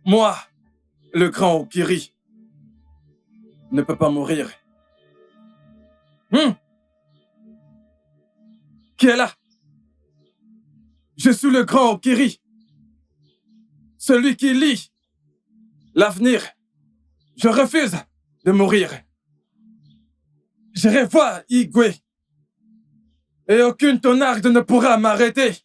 Moi, le grand Okiri, ne peut pas mourir. Qui est là? Je suis le grand Okiri. Celui qui lit l'avenir. Je refuse de mourir. J'irai voir Igwe. Et aucune tonarde ne pourra m'arrêter.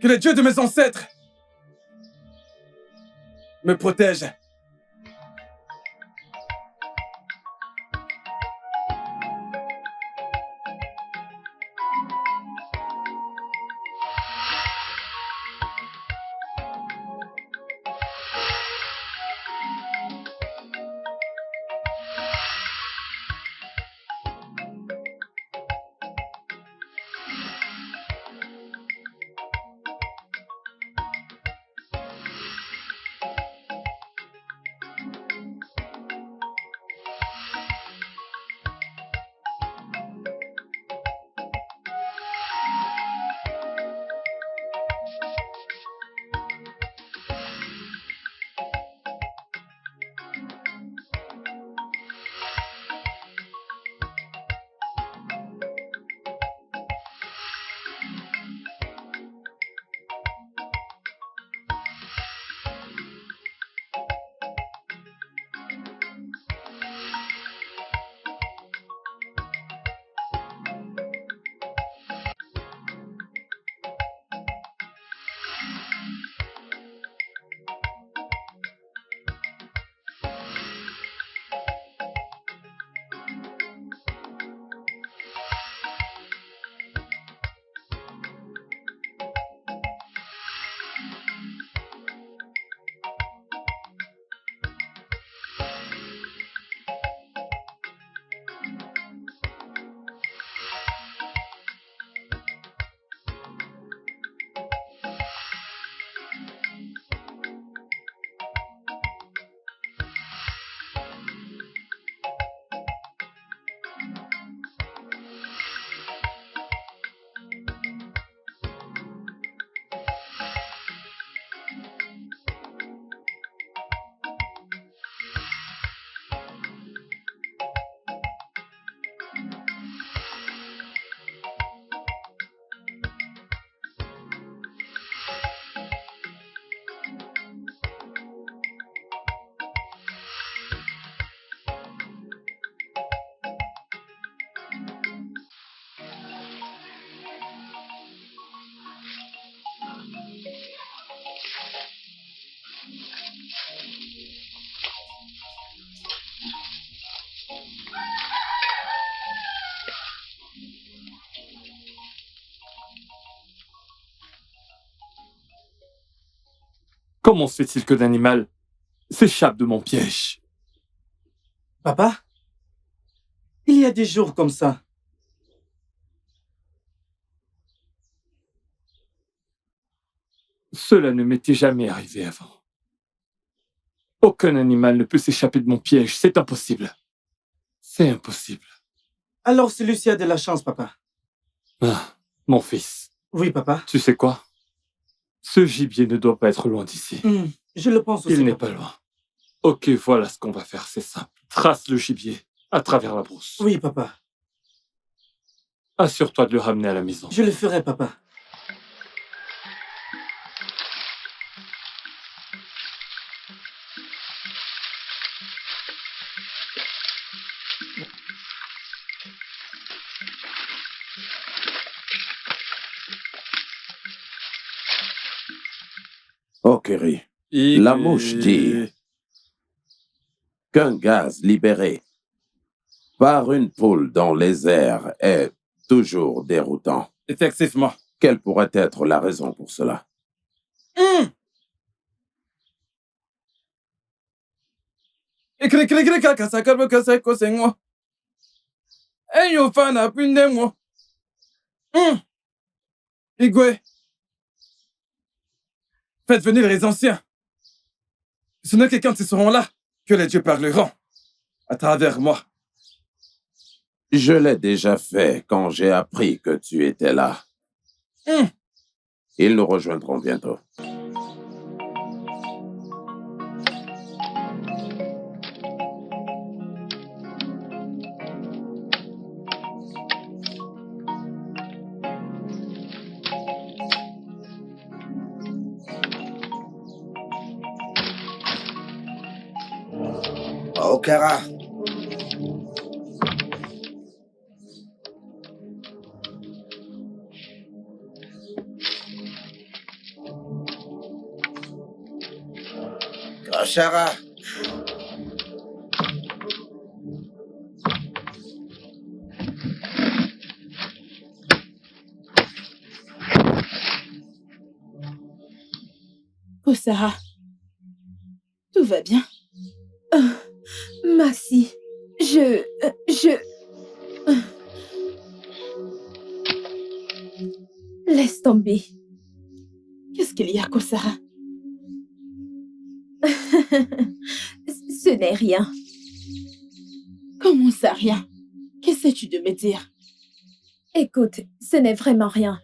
Que les dieux de mes ancêtres me protègent. Comment se fait-il que l'animal s'échappe de mon piège? Papa, il y a des jours comme ça. Cela ne m'était jamais arrivé avant. Aucun animal ne peut s'échapper de mon piège, c'est impossible. C'est impossible. Alors celui-ci a de la chance, papa. Ah, mon fils. Oui, papa. Tu sais quoi? Ce gibier ne doit pas être loin d'ici. Je le pense aussi. Il n'est papa. pas loin. Ok, voilà ce qu'on va faire, c'est simple. Trace le gibier à travers la brousse. Oui, papa. Assure-toi de le ramener à la maison. Je le ferai, papa. Okiri, la mouche dit qu'un gaz libéré par une poule dans les airs est toujours déroutant. Effectivement. Quelle pourrait être la raison pour cela? Ikirikirikiri kakasakalo kaseko sengwa. Enyo fana pindemwo. Igwe. Faites venir les anciens. Ce n'est que quand ils seront là que les dieux parleront. À travers moi. Je l'ai déjà fait quand j'ai appris que tu étais là. Ils nous rejoindront bientôt. Okara. Shara. Sarah, tout va bien? Maxi, Laisse tomber. Qu'est-ce qu'il y a, Kosara? Ce n'est rien. Comment ça, rien? Qu'essaies-tu de me dire? Écoute, ce n'est vraiment rien.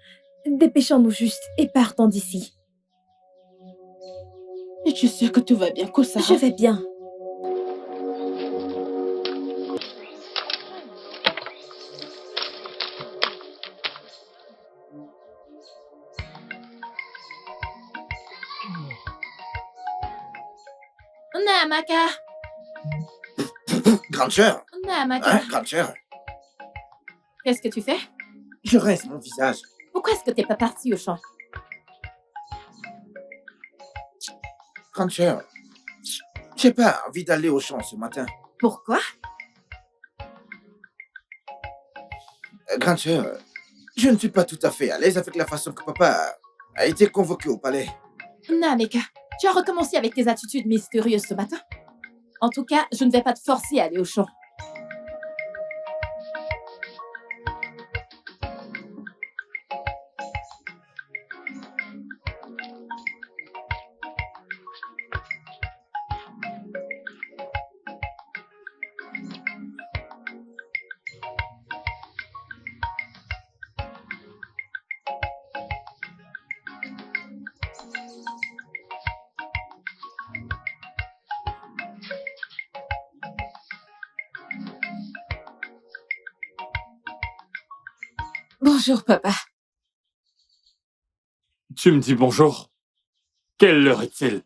Dépêchons-nous juste et partons d'ici. Et tu sais que tout va bien, Kosara? Je vais bien. Namaka. Grande sœur. Namaka. Hein, grande sœur. Qu'est-ce que tu fais? Je rince mon visage. Pourquoi est-ce que t'es pas parti au champ? Grande sœur, j'ai pas envie d'aller au champ ce matin. Pourquoi? Grande sœur, je ne suis pas tout à fait à l'aise avec la façon que papa a été convoqué au palais. Nameka, tu as recommencé avec tes attitudes mystérieuses ce matin? En tout cas, je ne vais pas te forcer à aller au champ. Bonjour, papa. Tu me dis bonjour? Quelle heure est-il?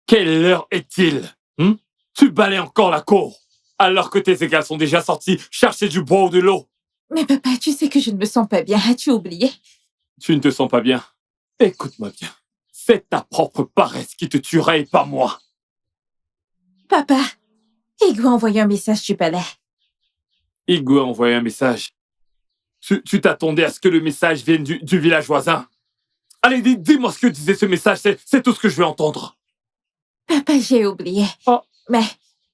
Quelle heure est-il? Tu balais encore la cour, alors que tes égales sont déjà sortis chercher du bois ou de l'eau. Mais papa, tu sais que je ne me sens pas bien. As-tu oublié? Tu ne te sens pas bien? Écoute-moi bien. C'est ta propre paresse qui te tuera et pas moi. Papa, Igwe a envoyé un message du palais. Igwe a envoyé un message. Tu t'attendais à ce que le message vienne du village voisin? Allez, dis-moi ce que disait ce message, c'est tout ce que je veux entendre. Papa, j'ai oublié. Oh. Mais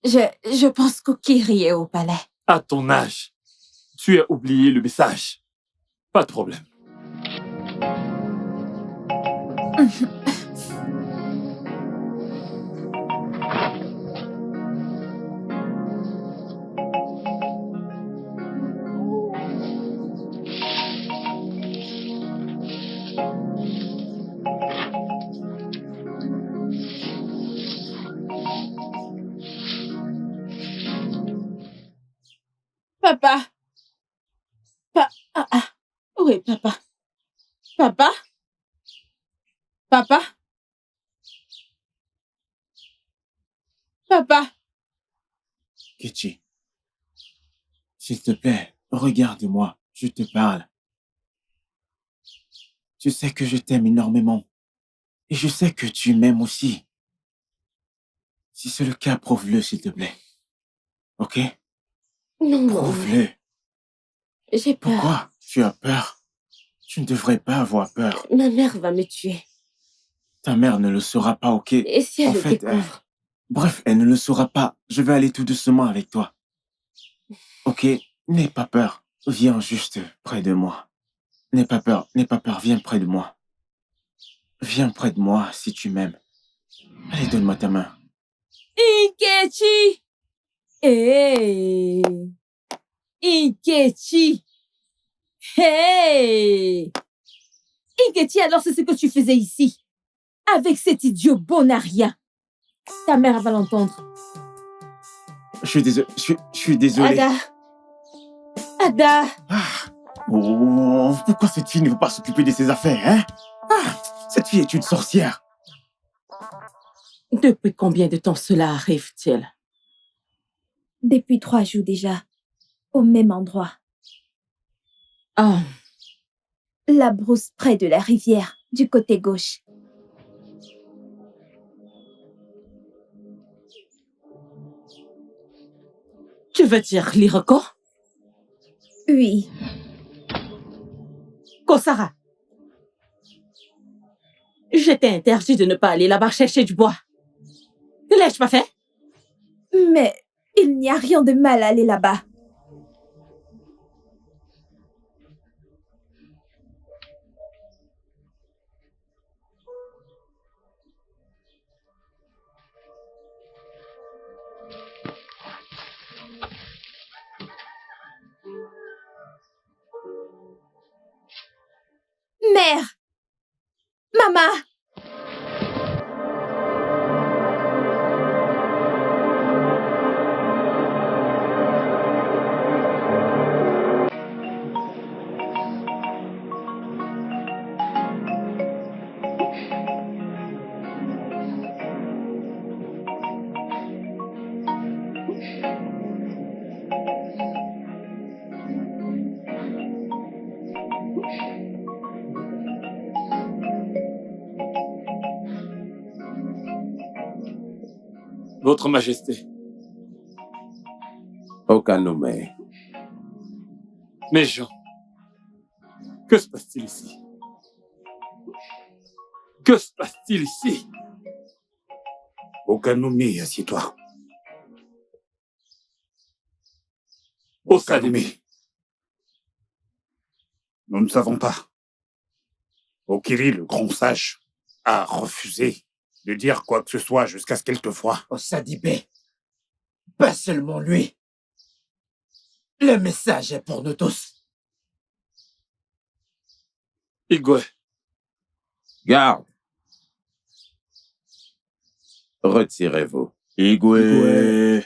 je pense qu'Okiri est au palais. À ton âge, tu as oublié le message. Pas de problème. Papa. Où est papa? Papa? Papa? Papa? Kechi, s'il te plaît, regarde-moi, je te parle. Tu sais que je t'aime énormément. Et je sais que tu m'aimes aussi. Si c'est le cas, prouve-le, s'il te plaît. Ok? Non, Prouve-le. j'ai peur. Pourquoi tu as peur? Tu ne devrais pas avoir peur. Ma mère va me tuer. Ta mère ne le saura pas, ok? Et si elle En le fait, découvre? Bref, elle ne le saura pas. Je vais aller tout doucement avec toi. Ok, n'aie pas peur. Viens juste près de moi. N'aie pas peur, viens près de moi. Viens près de moi si tu m'aimes. Allez, donne-moi ta main. Nkechi! Hey! Nkechi! Hey! Nkechi, alors c'est ce que tu faisais ici? Avec cet idiot Bonaria. Ta mère va l'entendre. Je suis désolé. Je suis désolé. Ada! Oh, pourquoi cette fille ne veut pas s'occuper de ses affaires, hein? Cette fille est une sorcière. Depuis combien de temps cela arrive-t-il? Depuis 3 jours déjà, au même endroit. Oh, La brousse près de la rivière, du côté gauche. tu veux dire l'Iroko? Oui, Kosara, je t'ai interdit de ne pas aller là-bas chercher du bois. L'ai-je pas fait? mais il n'y a rien de mal à aller là-bas. Mère! Maman! Votre Majesté, Okanume, mes gens, que se passe-t-il ici? Que se passe-t-il ici? Okanumi, assieds-toi. Osanumi, Okanumi. Nous ne savons pas. Okiri, le grand sage, a refusé de dire quoi que ce soit jusqu'à ce qu'elle te voie. Osadibé, pas seulement lui. Le message est pour nous tous. Igwe, garde. Retirez-vous. Igwe.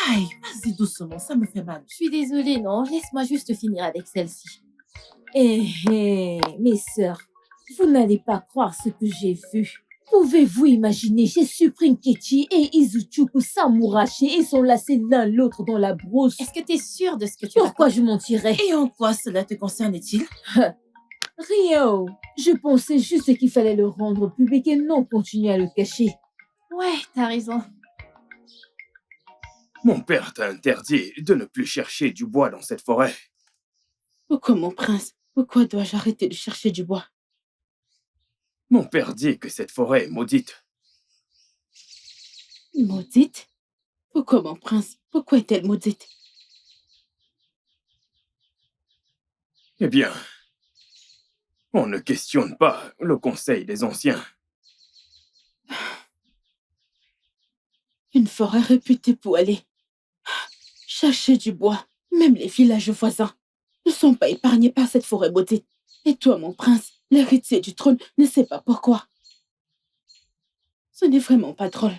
aïe, vas-y doucement, ça me fait mal. Je suis désolée, non. Laisse-moi juste finir avec celle-ci. Mes sœurs, vous n'allez pas croire ce que j'ai vu. Pouvez-vous imaginer, j'ai surpris Nkechi et Izuchuku s'amouracher et s'enlacer l'un l'autre dans la brousse. Est-ce que tu es sûre de ce que tu Pourquoi je mentirais? Et en quoi cela te concerne-t-il? Rien. Je pensais juste qu'il fallait le rendre public et non continuer à le cacher. Ouais, t'as raison. Mon père t'a interdit de ne plus chercher du bois dans cette forêt. Pourquoi, mon prince? Pourquoi dois-je arrêter de chercher du bois? Mon père dit que cette forêt est maudite. Maudite? Pourquoi, mon prince? Pourquoi est-elle maudite? Eh bien, on ne questionne pas le conseil des anciens. Une forêt réputée pour aller chercher du bois. Même les villages voisins ne sont pas épargnés par cette forêt maudite. Et toi, mon prince, l'héritier du trône, ne sais pas pourquoi. Ce n'est vraiment pas drôle.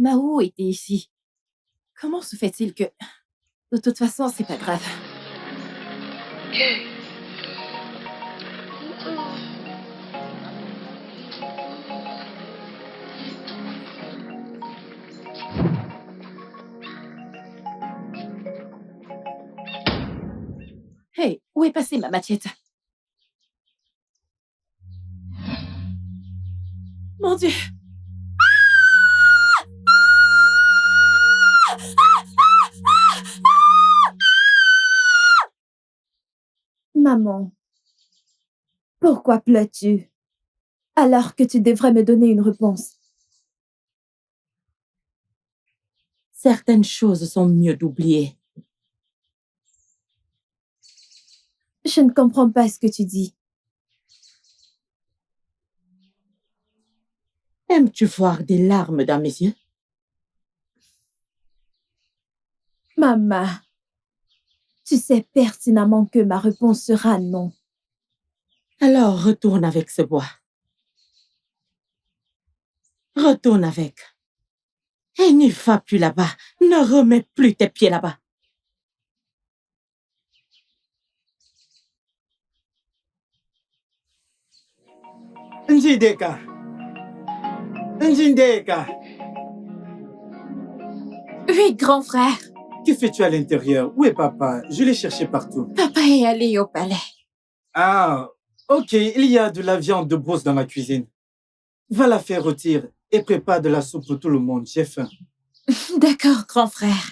Mao était ici. Comment se fait-il que... De toute façon, c'est pas grave. Hey, où est passée ma machette? Mon Dieu! Maman, pourquoi pleures-tu alors que tu devrais me donner une réponse? Certaines choses sont mieux d'oublier. Je ne comprends pas ce que tu dis. Aimes-tu voir des larmes dans mes yeux? Maman, tu sais pertinemment que ma réponse sera non. Alors retourne avec ce bois. Retourne avec. Et n'y va plus là-bas. Ne remets plus tes pieds là-bas. Njideka. Njindeka. Oui, grand frère. Que fais-tu à l'intérieur? Où est papa? Je l'ai cherché partout. Papa est allé au palais. Ah, ok, il y a de la viande de brosse dans la cuisine. Va la faire rôtir et prépare de la soupe pour tout le monde. J'ai faim. D'accord, grand frère.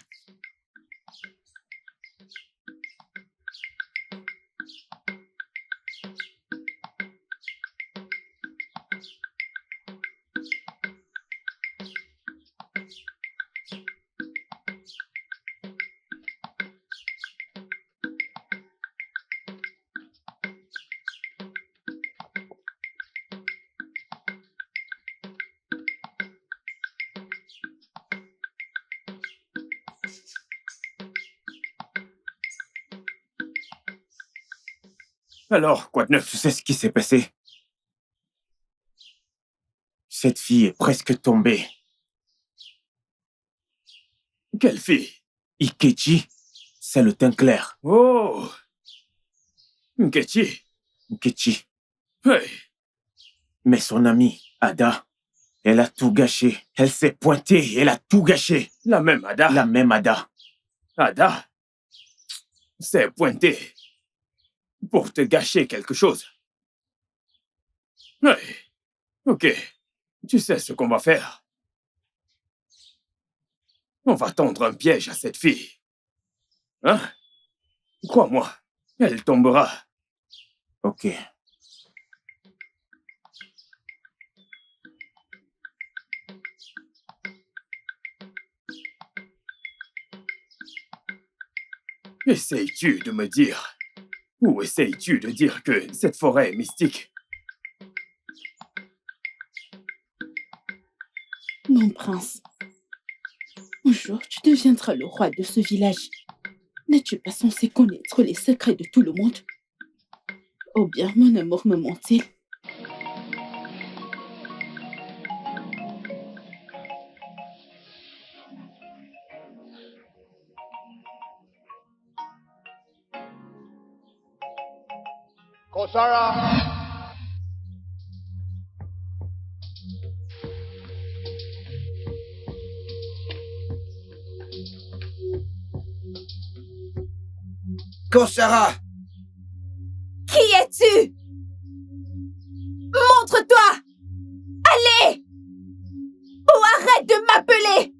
Alors, quoi de neuf? Tu sais ce qui s'est passé? Cette fille est presque tombée. Quelle fille? Ikechi, c'est le teint clair. Oh! Nkechi. Ikechi. Hey! Mais son amie, Ada, elle a tout gâché. Elle s'est pointée et elle a tout gâché. La même Ada? La même Ada. Ada s'est pointée pour te gâcher quelque chose. Hey! Ok. Tu sais ce qu'on va faire? On va tendre un piège à cette fille. Hein? Crois-moi, elle tombera. Ok. Essayes-tu de me dire, ou essayes-tu de dire que cette forêt est mystique? Mon prince, un jour tu deviendras le roi de ce village. N'es-tu pas censé connaître les secrets de tout le monde? Ou bien mon amour me ment-il? Kosara! Kosara! Qui es-tu? Montre-toi! Allez! Ou arrête de m'appeler!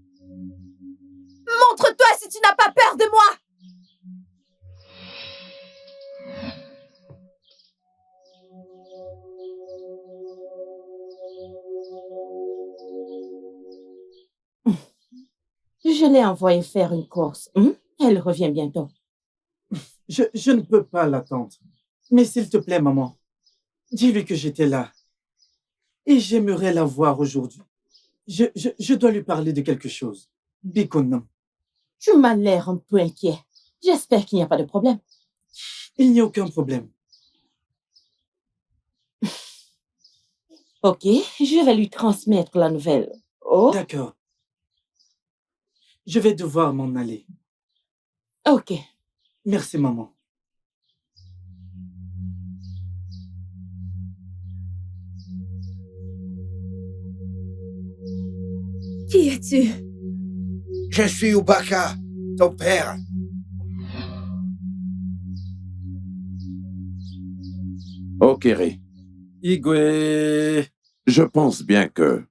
Montre-toi si tu n'as pas peur de moi! Je l'ai envoyée faire une course. Elle revient bientôt. Je ne peux pas l'attendre. Mais s'il te plaît, maman, dis-lui que j'étais là. Et j'aimerais la voir aujourd'hui. Je dois lui parler de quelque chose. Bikonam. Tu m'as l'air un peu inquiet. J'espère qu'il n'y a pas de problème. Il n'y a aucun problème. Ok, je vais lui transmettre la nouvelle. Oh, D'accord. Je vais devoir m'en aller. Ok. Merci, maman. Qui es-tu? Je suis Ubaka, ton père. Okiri, Igwe... je pense bien que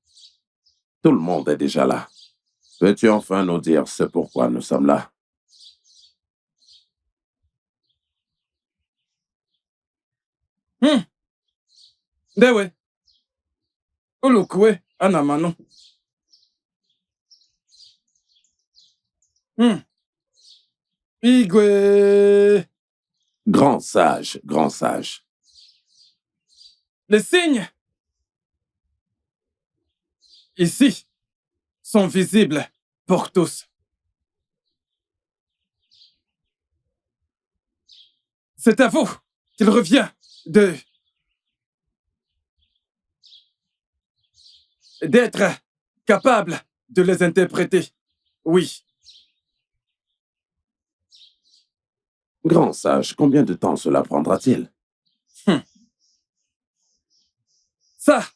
tout le monde est déjà là. Peux-tu enfin nous dire ce pourquoi nous sommes là? Dewe. Ulukwe, Anamano. Igwe... Grand sage, grand sage. Les signes ici sont visibles pour tous. C'est à vous qu'il revient d'être capable de les interpréter. Oui. Grand sage, combien de temps cela prendra-t-il? Ça,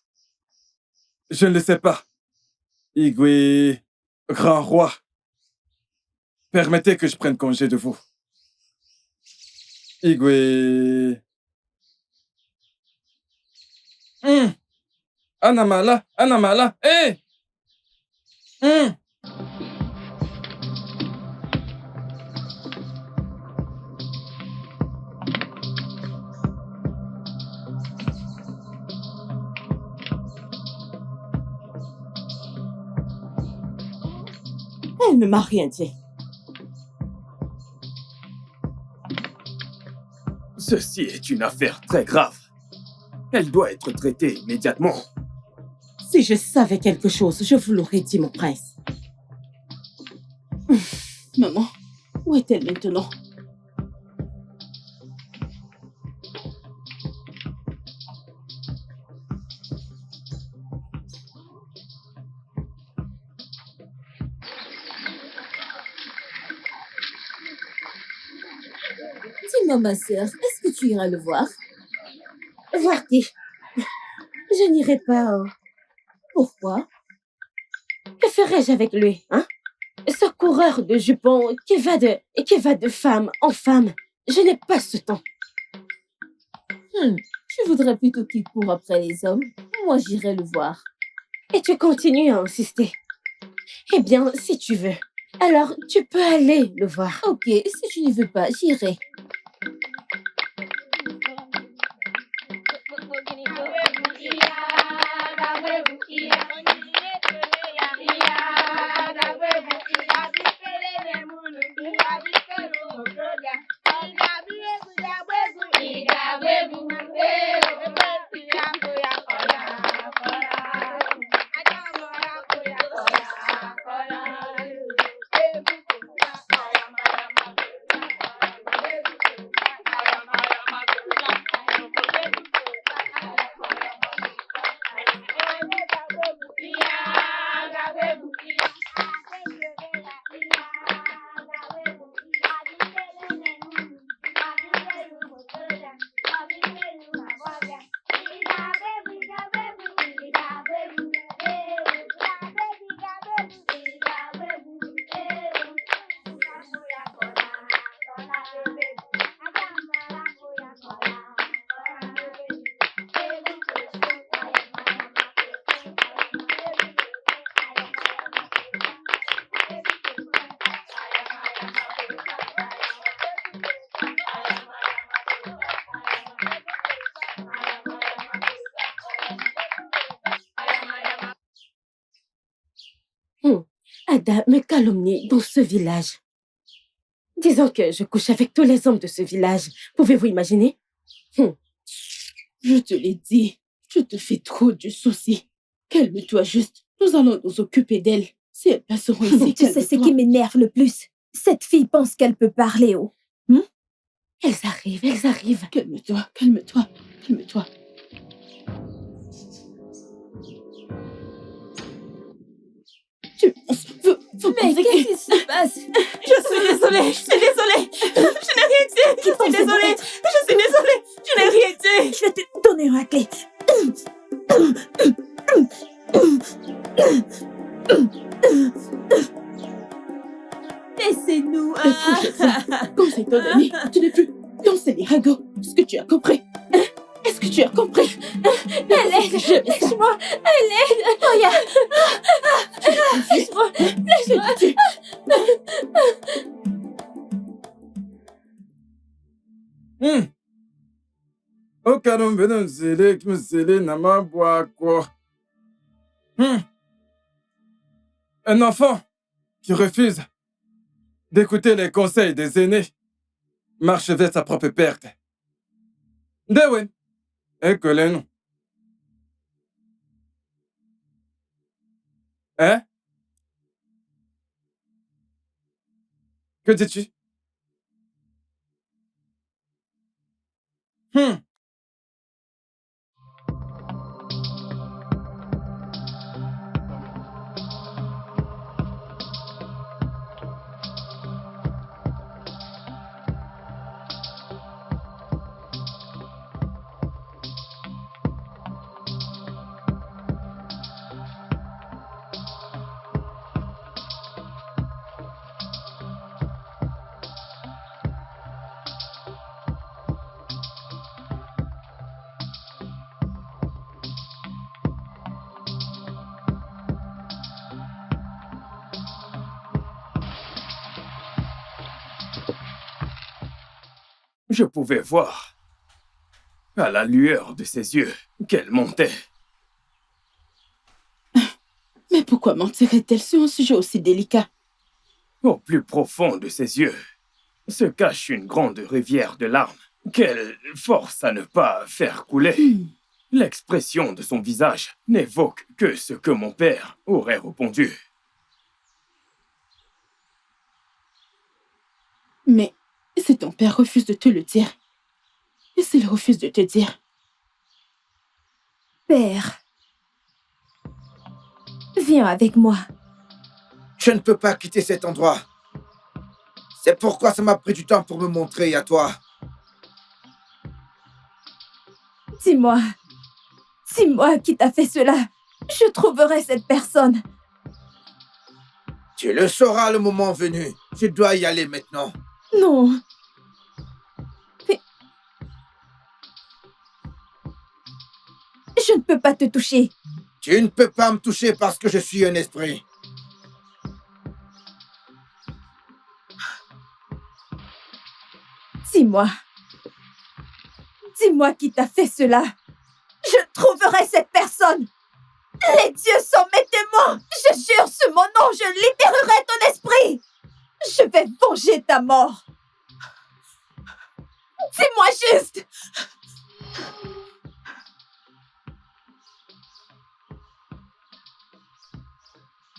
je ne le sais pas. Igwe, grand roi, permettez que je prenne congé de vous. Igwe... Anamala, Anamala, hé! Elle ne m'a rien dit. Ceci est une affaire très grave. Elle doit être traitée immédiatement. Si je savais quelque chose, je vous l'aurais dit, mon prince. Maman, où est-elle maintenant? Dis-moi, ma sœur, est-ce que tu iras le voir? Voir qui? Je n'irai pas. Pourquoi? Que ferais-je avec lui, hein? Ce coureur de jupons qui va de femme en femme. Je n'ai pas ce temps. Tu voudrais plutôt qu'il court après les hommes? Moi, j'irai le voir. Et tu continues à insister. Eh bien, si tu veux, alors tu peux aller le voir. Ok, si tu n'y veux pas, j'irai. Ada me calomnie dans ce village. Disons que je couche avec tous les hommes de ce village. Pouvez-vous imaginer? Je te l'ai dit, tu te fais trop du souci. Calme-toi juste, nous allons nous occuper d'elle. Si elles passeront ici, Tu sais ce qui m'énerve le plus? Cette fille pense qu'elle peut parler haut. Elles arrivent. Calme-toi, calme-toi, calme-toi. Tu penses... Mais qu'est-ce que c'est? Mais prochaine fois, conseille ton ami, tu ne plus danser les ragots. Est-ce que tu as compris? Est-ce que tu as compris? Hélène, laisse-moi. Hélène, regarde. Laisse-moi. Laisse-moi. Okarumbeno zele kimsele namabwako. Un enfant qui refuse d'écouter les conseils des aînés marche vers sa propre perte. Dewe, écoutez-nous. Hein? Que dis-tu? Je pouvais voir, à la lueur de ses yeux, qu'elle montait. Mais pourquoi mentirait-elle sur un sujet aussi délicat? Au plus profond de ses yeux se cache une grande rivière de larmes qu'elle force à ne pas faire couler. L'expression de son visage n'évoque que ce que mon père aurait répondu. Mais si ton père refuse de te le dire, et s'il refuse de te dire? Père, viens avec moi. Je ne peux pas quitter cet endroit. C'est pourquoi ça m'a pris du temps pour me montrer à toi. Dis-moi qui t'a fait cela. Je trouverai cette personne. Tu le sauras le moment venu. Je dois y aller maintenant. Non. Mais... Je ne peux pas te toucher. Tu ne peux pas me toucher parce que je suis un esprit. Dis-moi qui t'a fait cela. Je trouverai cette personne. Les dieux sont mes témoins. Je jure sur mon nom, je libérerai ton esprit. Je vais venger ta mort. Dis-moi juste.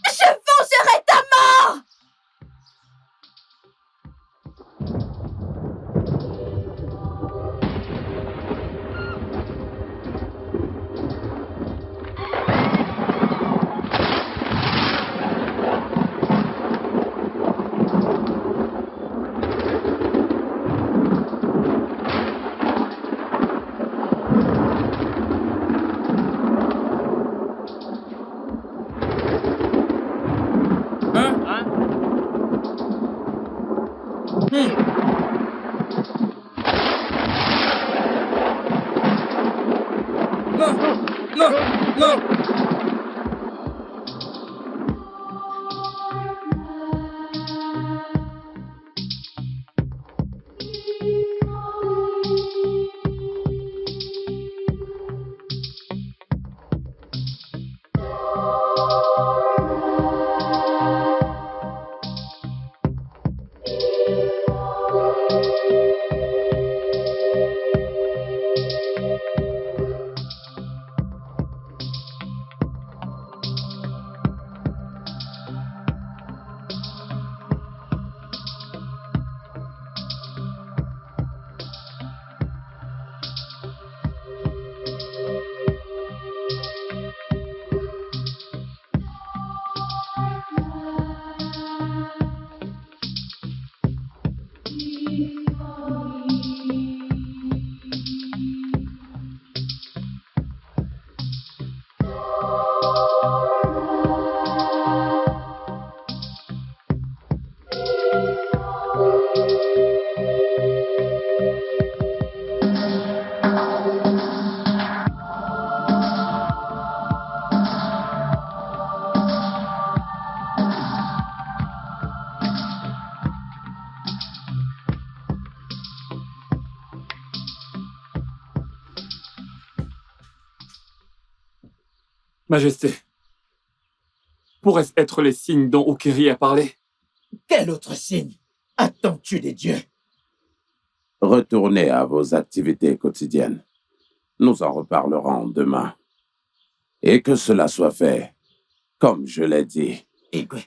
Je vengerai ta mort. Majesté, pourraient-ce être les signes dont Okiri a parlé? Quel autre signe attends-tu des dieux? Retournez à vos activités quotidiennes. Nous en reparlerons demain. Et que cela soit fait, comme je l'ai dit. Igwe.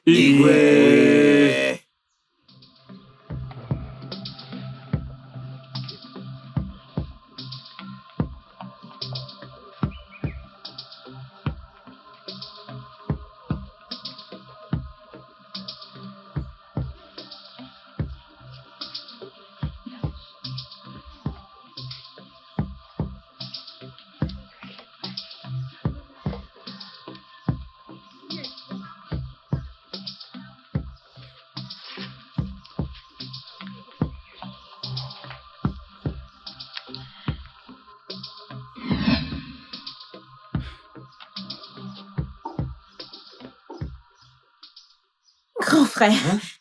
Grand frère,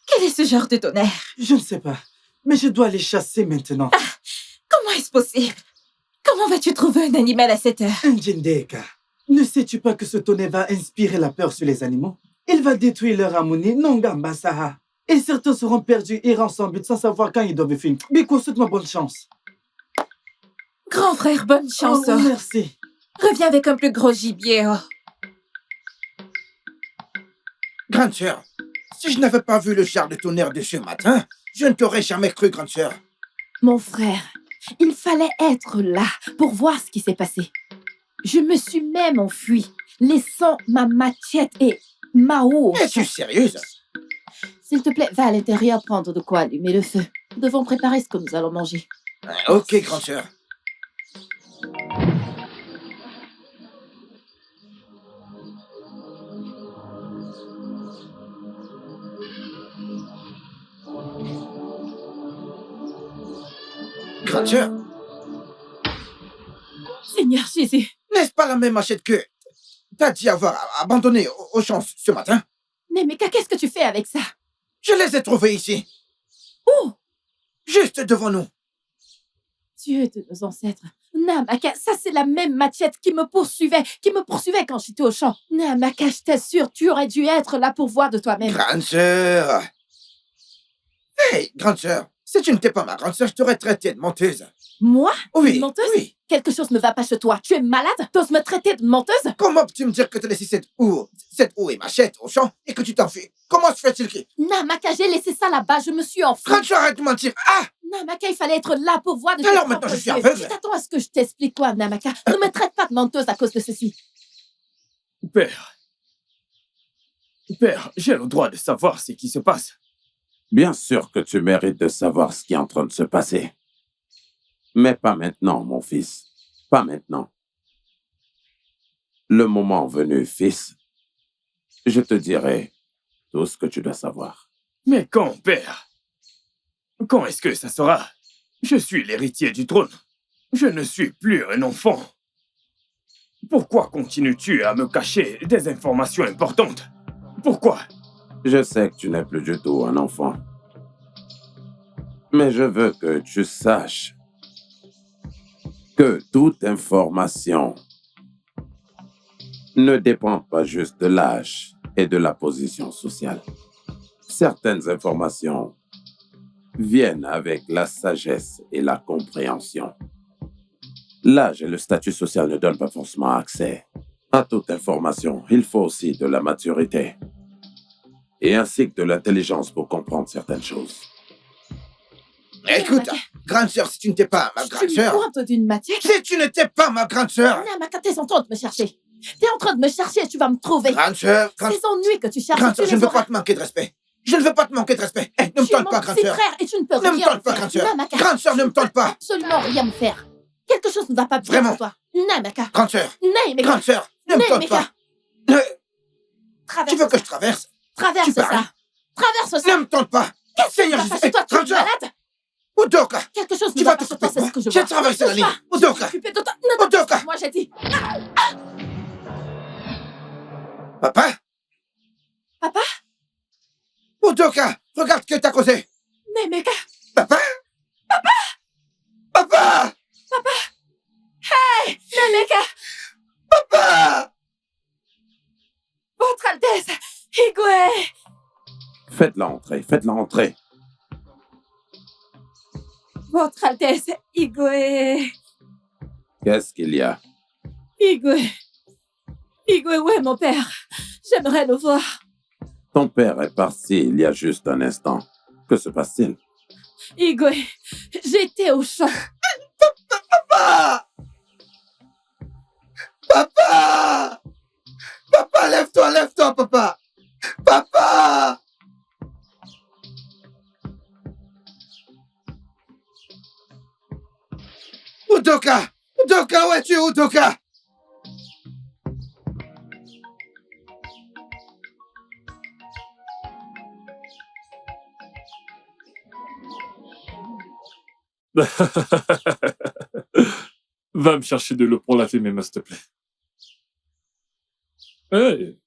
quel est ce genre de tonnerre? Je ne sais pas, mais je dois les chasser maintenant. Comment est-ce possible? Comment vas-tu trouver un animal à cette heure? Njindeka, ne sais-tu pas que ce tonnerre va inspirer la peur sur les animaux? Il va détruire leur harmonie, Nongambasaha. Et certains seront perdus et errant sans but sans savoir quand ils doivent finir. Biko, souhaite-moi bonne chance. Grand frère, bonne chance. Oh, merci. Reviens avec un plus gros gibier. Grande sœur, si je n'avais pas vu le char de tonnerre de ce matin, je ne t'aurais jamais cru, grande sœur. Mon frère, il fallait être là pour voir ce qui s'est passé. Je me suis même enfuie, laissant ma machette et Mao. Es-tu sérieuse? S'il te plaît, va à l'intérieur prendre de quoi allumer le feu. Nous devons préparer ce que nous allons manger. Ok, grande sœur. Grande sœur, Seigneur Jésus. n'est-ce pas la même machette que t'as dit avoir abandonnée au champ ce matin? Nemeka, qu'est-ce que tu fais avec ça? Je les ai trouvés ici. Où? Juste devant nous. Dieu de nos ancêtres. Namaka, ça c'est la même machette qui me poursuivait quand j'étais au champ. Namaka, je t'assure, tu aurais dû être là pour voir de toi-même. Grande sœur. Hey, grande sœur, si tu n'étais pas ma grande sœur, je t'aurais traité de menteuse. Moi? Oui, Une menteuse? oui. Quelque chose ne va pas chez toi. Tu es malade? T'oses me traiter de menteuse? Comment peux-tu me dire que tu as laissé cette houe et machette au champ et que tu t'enfuis? Comment se fait-il que... Namaka, j'ai laissé ça là-bas, je me suis enfuie. Grande sœur, arrête de mentir. Ah! Namaka, il fallait être là pour voir de tes Alors propres maintenant, je suis yeux. aveugle. Tu t'attends à ce que je t'explique quoi, Namaka? Ne me traite pas de menteuse à cause de ceci. Père, j'ai le droit de savoir ce qui se passe. Bien sûr que tu mérites de savoir ce qui est en train de se passer. Mais pas maintenant, mon fils. Pas maintenant. Le moment venu, fils, je te dirai tout ce que tu dois savoir. Mais quand, père? Quand est-ce que ça sera? Je suis l'héritier du trône. Je ne suis plus un enfant. Pourquoi continues-tu à me cacher des informations importantes? Pourquoi? Je sais que tu n'es plus du tout un enfant. Mais je veux que tu saches que toute information ne dépend pas juste de l'âge et de la position sociale. Certaines informations viennent avec la sagesse et la compréhension. L'âge et le statut social ne donnent pas forcément accès à toute information. Il faut aussi de la maturité et ainsi que de l'intelligence pour comprendre certaines choses. Écoute, grande sœur, si tu n'étais pas ma grande sœur... Tu me pointes d'une matière? Si tu n'étais pas ma grande sœur... Namaka, t'es en train de me chercher. T'es en train de me chercher et tu vas me trouver. Grande sœur... Ces ennuis que tu cherches, Grande tu sœur, je les ne veux auras. pas te manquer de respect. Je ne veux pas te manquer de respect. Eh, ne me tente pas, grande Tu es sœur. mon petit frère et tu ne peux Ne me rien tente pas, me grande faire. sœur. Namaka, Grande sœur, ne me tente pas. absolument rien me faire. Quelque chose ne va pas bien Vraiment. pour toi. Namaka. Grande sœur. Namaka. Grande sœur, ne me tente pas. Tu veux que je traverse? Traverse Tu ça. parles. Traverse ça. Ne me tente pas. Qu'est-ce qui Seigneur va Jésus, passer toi? Tu es grande sœur. malade? Udoka. Quelque chose Tu ne vas va pas se t'occuper passer, de ce que je moi. J'ai vois. traversé la ligne. Je Udoka. vais m'occuper de toi. Ne te Udoka. moi, j'ai dit. Papa? Papa? Udoka, regarde ce que t'as causé. Namaka. Papa? Papa? Papa? Papa? Hey! Namaka! Papa? Faites-la entrer, faites-la entrer. Votre Altesse, Igwe. Qu'est-ce qu'il y a? Igwe. Igwe, où est mon père? J'aimerais le voir. Ton père est parti il y a juste un instant. Que se passe-t-il? Igwe, j'étais au champ. Papa! Papa! Papa, lève-toi, lève-toi, papa! Papa! Udoka! Udoka, où es-tu, Udoka? Va me chercher de l'eau pour laver mes mains, s'il te plaît. Hey.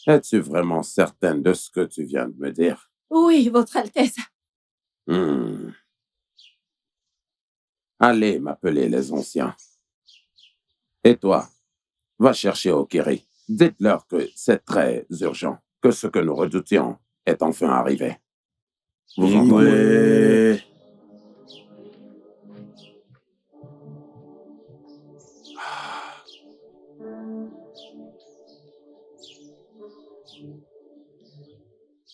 Es-tu vraiment certaine de ce que tu viens de me dire? Oui, Votre Altesse. Allez m'appeler les anciens. Et toi, va chercher Okiri. Dites-leur que c'est très urgent, que ce que nous redoutions est enfin arrivé. Vous entendez?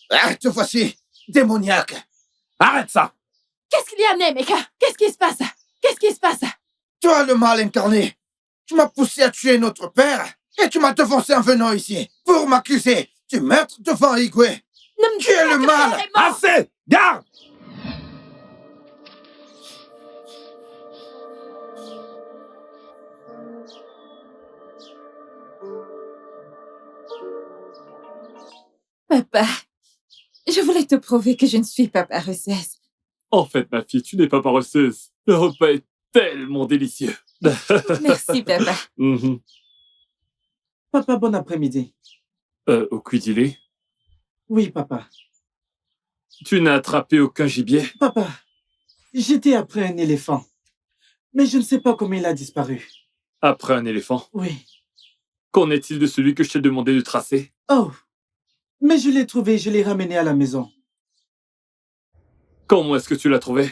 Ah, te voici, démoniaque! Arrête ça! Qu'est-ce qu'il y a, Nemeka? Qu'est-ce qui se passe? Qu'est-ce qui se passe? Toi, le mal incarné, tu m'as poussé à tuer notre père et tu m'as devancé en venant ici pour m'accuser du meurtre devant Igwe. Tu es le mal! Assez! Garde! Papa, je voulais te prouver que je ne suis pas paresseuse. En fait, ma fille, tu n'es pas paresseuse. Le repas est tellement délicieux. Merci, papa. Papa, bon après-midi. Au cuidilé? Oui, papa. Tu n'as attrapé aucun gibier? Papa, j'étais après un éléphant. Mais je ne sais pas comment il a disparu. Après un éléphant? Oui. Qu'en est-il de celui que je t'ai demandé de tracer? Oh, mais je l'ai trouvé, je l'ai ramené à la maison. Comment est-ce que tu l'as trouvé?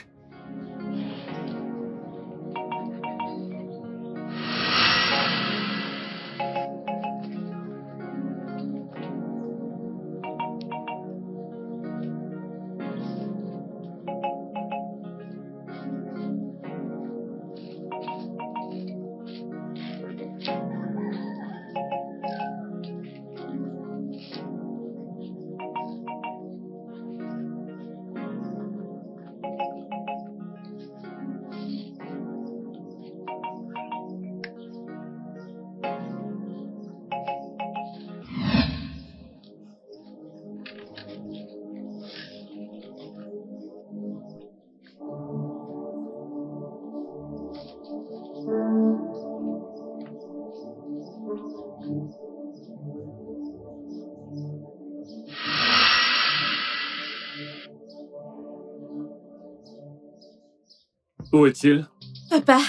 Où est-il? Papa,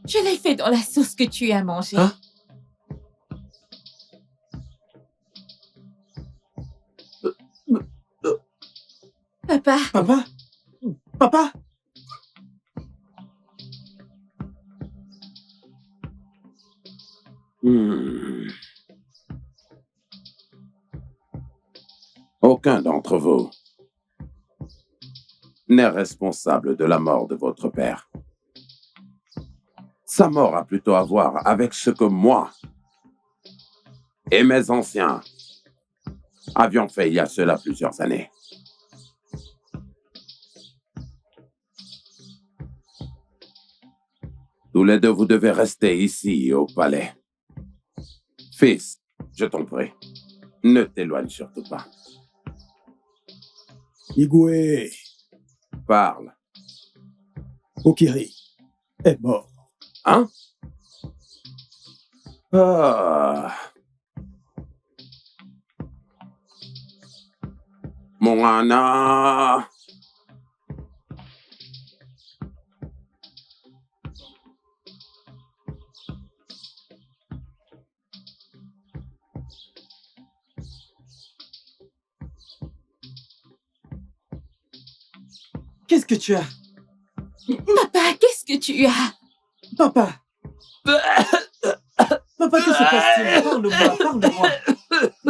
je l'ai fait dans la sauce que tu as mangée. Hein? Papa. Papa? Papa? Aucun d'entre vous n'est responsable de la mort de votre père. Sa mort a plutôt à voir avec ce que moi et mes anciens avions fait il y a cela plusieurs années. Tous les deux, vous devez rester ici au palais. Fils, je t'en prie, ne t'éloigne surtout pas. Igwe. Parle. Okiri est mort. Hein? Ah. Moana. qu'est-ce que tu as? Papa, qu'est-ce que tu as? Papa. Papa, que se passe-t-il? Parle-moi, parle-moi.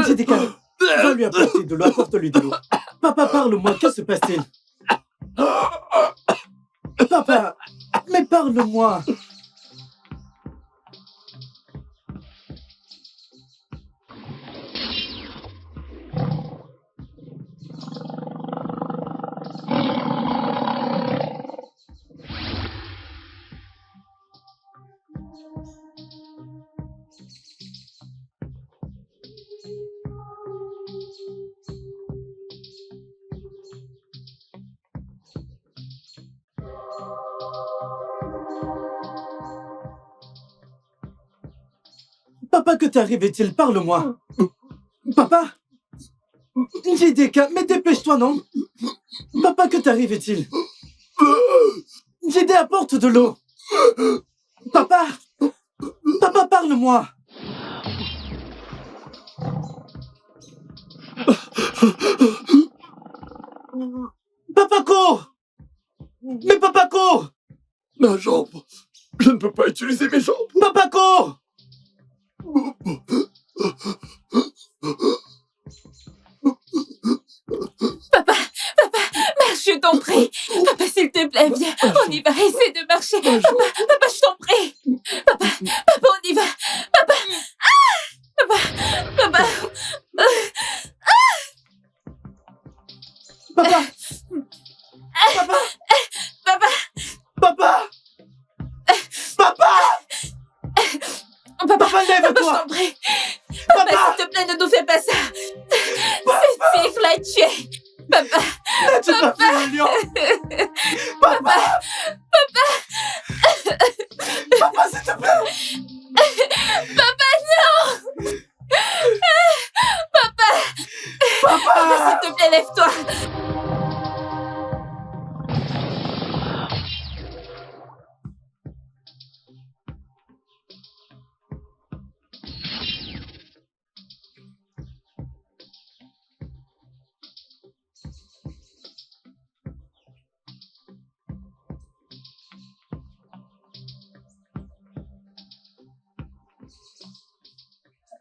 Jedika, va lui apporter de l'eau, apporte-lui de l'eau. Papa, parle-moi, que se passe-t-il? Papa, mais parle-moi. Papa, que t'arrive-t-il? Parle-moi. Papa? Jedika, mais dépêche-toi, non? Papa, que t'arrive-t-il? Jedé, apporte de l'eau. Papa? Papa, parle-moi. Papa, cours! Mais papa, cours! Ma jambe. Je ne peux pas utiliser mes jambes. Papa, cours! Papa, marche, je t'en prie. Papa, s'il te plaît, viens. On y va, essaie de marcher. Papa, je t'en prie. Papa, on y va. Papa. Papa. Papa. Papa, lève-toi. Je t'en prie. Papa, s'il te plaît, ne nous fais pas ça. Cette fille va être tuée. Papa. Tu m'as fait un lion. Papa. Papa, s'il te plaît. Papa, non. Papa, s'il te plaît, lève-toi.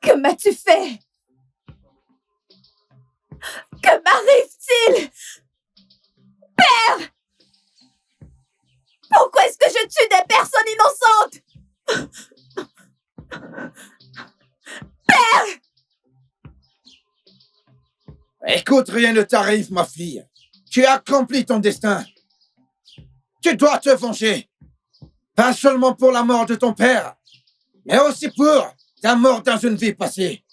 Que m'as-tu fait? Que m'arrive-t-il? Père! Pourquoi est-ce que je tue des personnes innocentes? Père! Écoute, rien ne t'arrive, ma fille. Tu as accompli ton destin. Tu dois te venger. Pas seulement pour la mort de ton père, mais aussi pour ta mort dans une vie passée.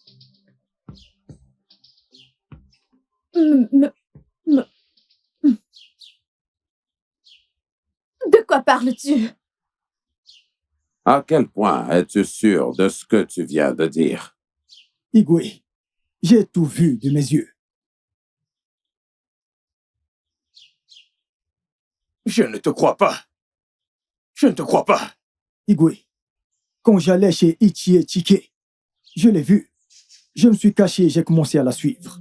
De quoi parles-tu? À quel point es-tu sûr de ce que tu viens de dire? Igwe, j'ai tout vu de mes yeux. Je ne te crois pas. Je ne te crois pas. Igwe, quand j'allais chez Ichie Chike, je l'ai vu. Je me suis caché et j'ai commencé à la suivre.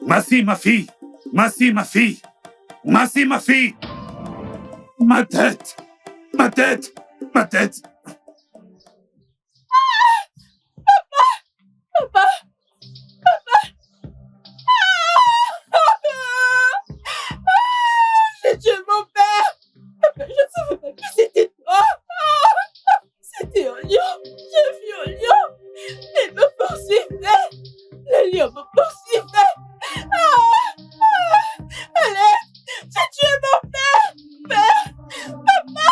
Massi, ma fille! Massi, ma fille! Massi, ma fille! Ma tête! Ma tête! Ma tête! Papa! J'ai tué mon père! Papa, je ne savais pas que c'était toi! C'était un lion! J'ai vu un lion! Il me poursuivait! Le lion me poursuivait! Allez! J'ai tué mon père! Père! Papa!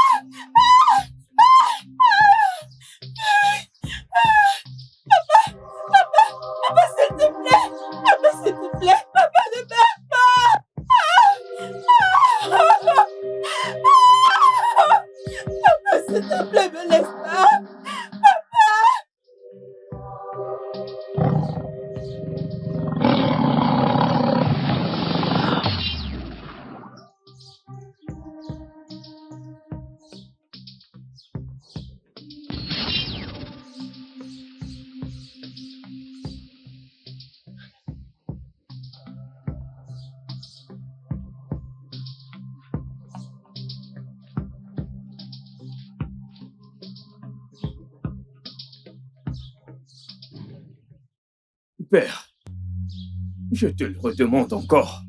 Papa, s'il te plaît! Papa, s'il te plaît! Papa, ne meurs pas! Papa, s'il te plaît, me laisse pas! Père, je te le redemande encore.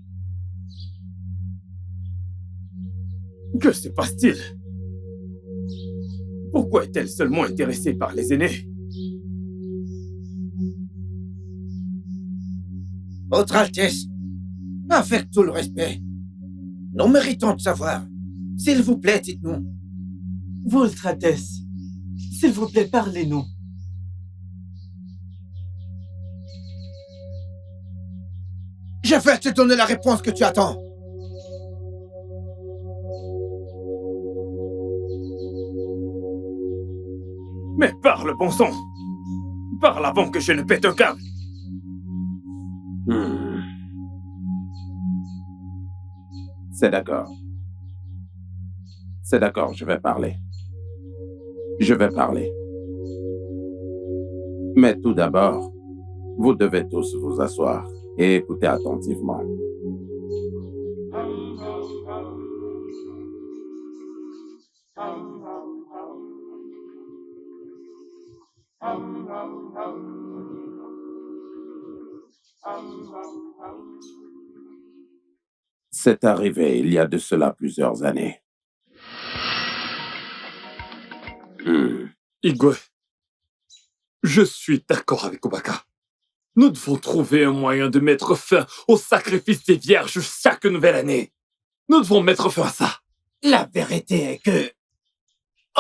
Que se passe-t-il? Pourquoi est-elle seulement intéressée par les aînés? Votre Altesse, avec tout le respect, nous méritons de savoir. S'il vous plaît, dites-nous. Votre Altesse, s'il vous plaît, parlez-nous. Je vais te donner la réponse que tu attends. Mais parle, bon sang! Parle avant que je ne pète un câble! C'est d'accord. C'est d'accord, je vais parler. Je vais parler. Mais tout d'abord, vous devez tous vous asseoir et écouter attentivement. C'est arrivé il y a de cela plusieurs années. Igwe, je suis d'accord avec Obaka. Nous devons trouver un moyen de mettre fin au sacrifice des vierges chaque nouvelle année. Nous devons mettre fin à ça. La vérité est que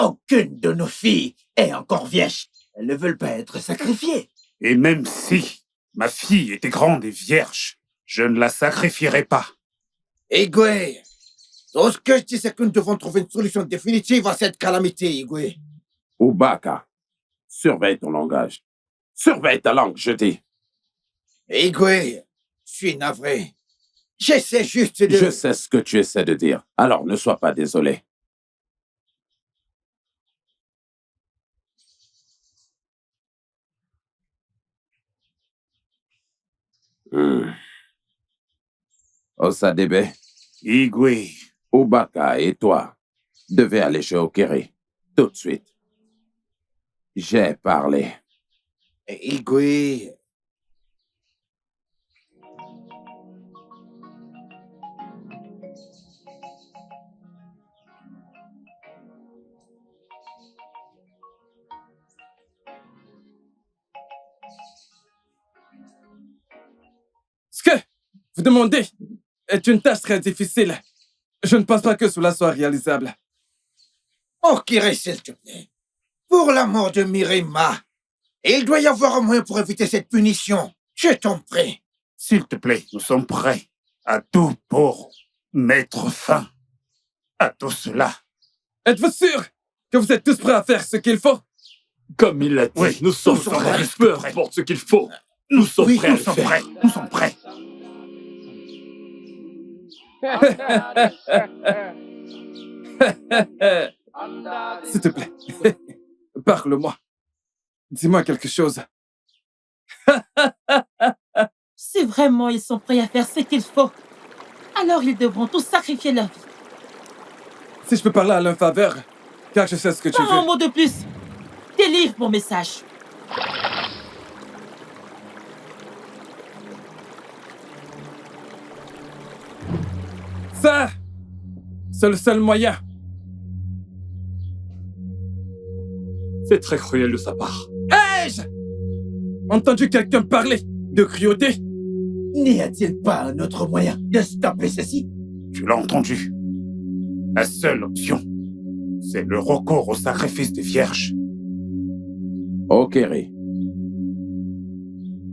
aucune de nos filles est encore vierge. Elles ne veulent pas être sacrifiées. Et même si ma fille était grande et vierge, je ne la sacrifierai pas. Igwe, tout ce que je dis, c'est que nous devons trouver une solution définitive à cette calamité, Igwe. Obaka, surveille ton langage. Surveille ta langue, je dis. Igwe, je suis navré. J'essaie juste de... Je sais ce que tu essaies de dire, alors ne sois pas désolé. Osadebe, Igwe, Obaka et toi devez aller chez Okere, tout de suite. J'ai parlé. Igwe... vous demander est une tâche très difficile. Je ne pense pas que cela soit réalisable. Oh, Kiri, s'il te plaît. Pour l'amour de Mirima, il doit y avoir un moyen pour éviter cette punition. Je t'en prie. S'il te plaît, nous sommes prêts à tout pour mettre fin à tout cela. Êtes-vous sûr que vous êtes tous prêts à faire ce qu'il faut? Comme il l'a dit, Oui, nous sommes prêts. Peu importe ce qu'il faut. Nous sommes prêts à le faire. Nous sommes prêts. S'il te plaît, parle-moi. Dis-moi quelque chose. Si vraiment ils sont prêts à faire ce qu'il faut, alors ils devront tous sacrifier leur vie. Si je peux parler à leur faveur, car je sais ce que tu Pas un veux. mot de plus. Délivre mon message. Ça, c'est le seul moyen. C'est très cruel de sa part. Ai-je entendu quelqu'un parler de cruauté? N'y a-t-il pas un autre moyen de stopper ceci? Tu l'as entendu. La seule option, c'est le recours au sacrifice des vierges. Okeri,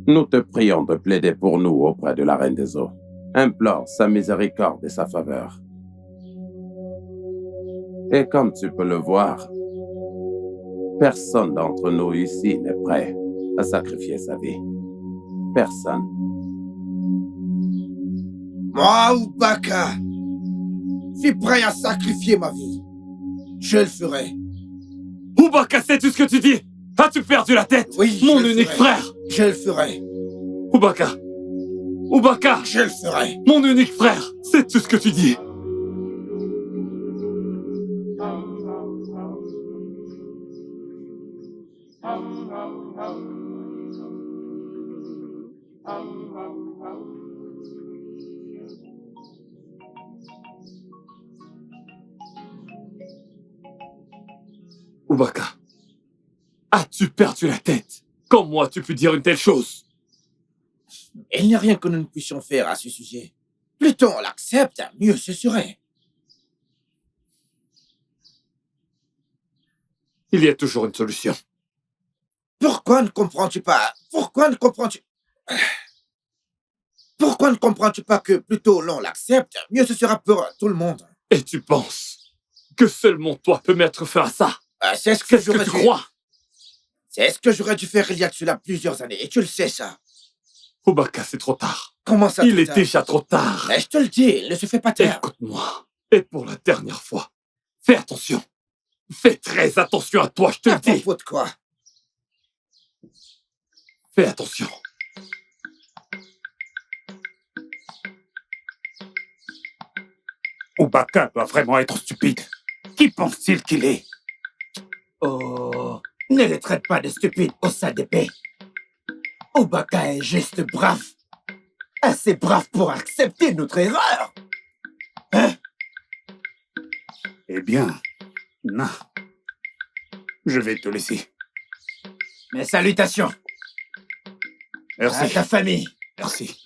nous te prions de plaider pour nous auprès de la Reine des Eaux. Implore sa miséricorde et sa faveur. Et comme tu peux le voir, personne d'entre nous ici n'est prêt à sacrifier sa vie. Personne. Moi, Ubaka, je suis prêt à sacrifier ma vie. Je le ferai. Ubaka, sais-tu ce que tu dis? As-tu perdu la tête? Oui, mon je le unique ferai. frère. Je le ferai. Ubaka. Ubaka. Je le ferai. Mon unique frère. Sais-tu ce que tu dis? Ubaka, as-tu perdu la tête? Comment as-tu pu dire une telle chose? Il n'y a rien que nous ne puissions faire à ce sujet. Plutôt on l'accepte, mieux ce serait. Il y a toujours une solution. Pourquoi ne comprends-tu pas? Pourquoi ne comprends-tu pas que plutôt l'on l'accepte, mieux ce sera pour tout le monde? Et tu penses que seulement toi peux mettre fin à ça? C'est ce que tu crois? C'est ce que j'aurais dû faire il y a de cela plusieurs années, et tu le sais ça. Ubaka, c'est trop tard. Comment ça? Il est déjà trop tard. Mais je te le dis, il ne se fait pas taire. Écoute-moi, et pour la dernière fois, fais attention. Fais très attention à toi, je te le dis. À propos de quoi? Fais attention. Ubaka doit vraiment être stupide. Qui pense-t-il qu'il est? Oh, ne les traite pas de stupides au sein d'épée. Ubaka est juste brave. Assez brave pour accepter notre erreur. Hein? Eh bien, non. Je vais te laisser. Mes salutations. Merci. À ta famille. Merci.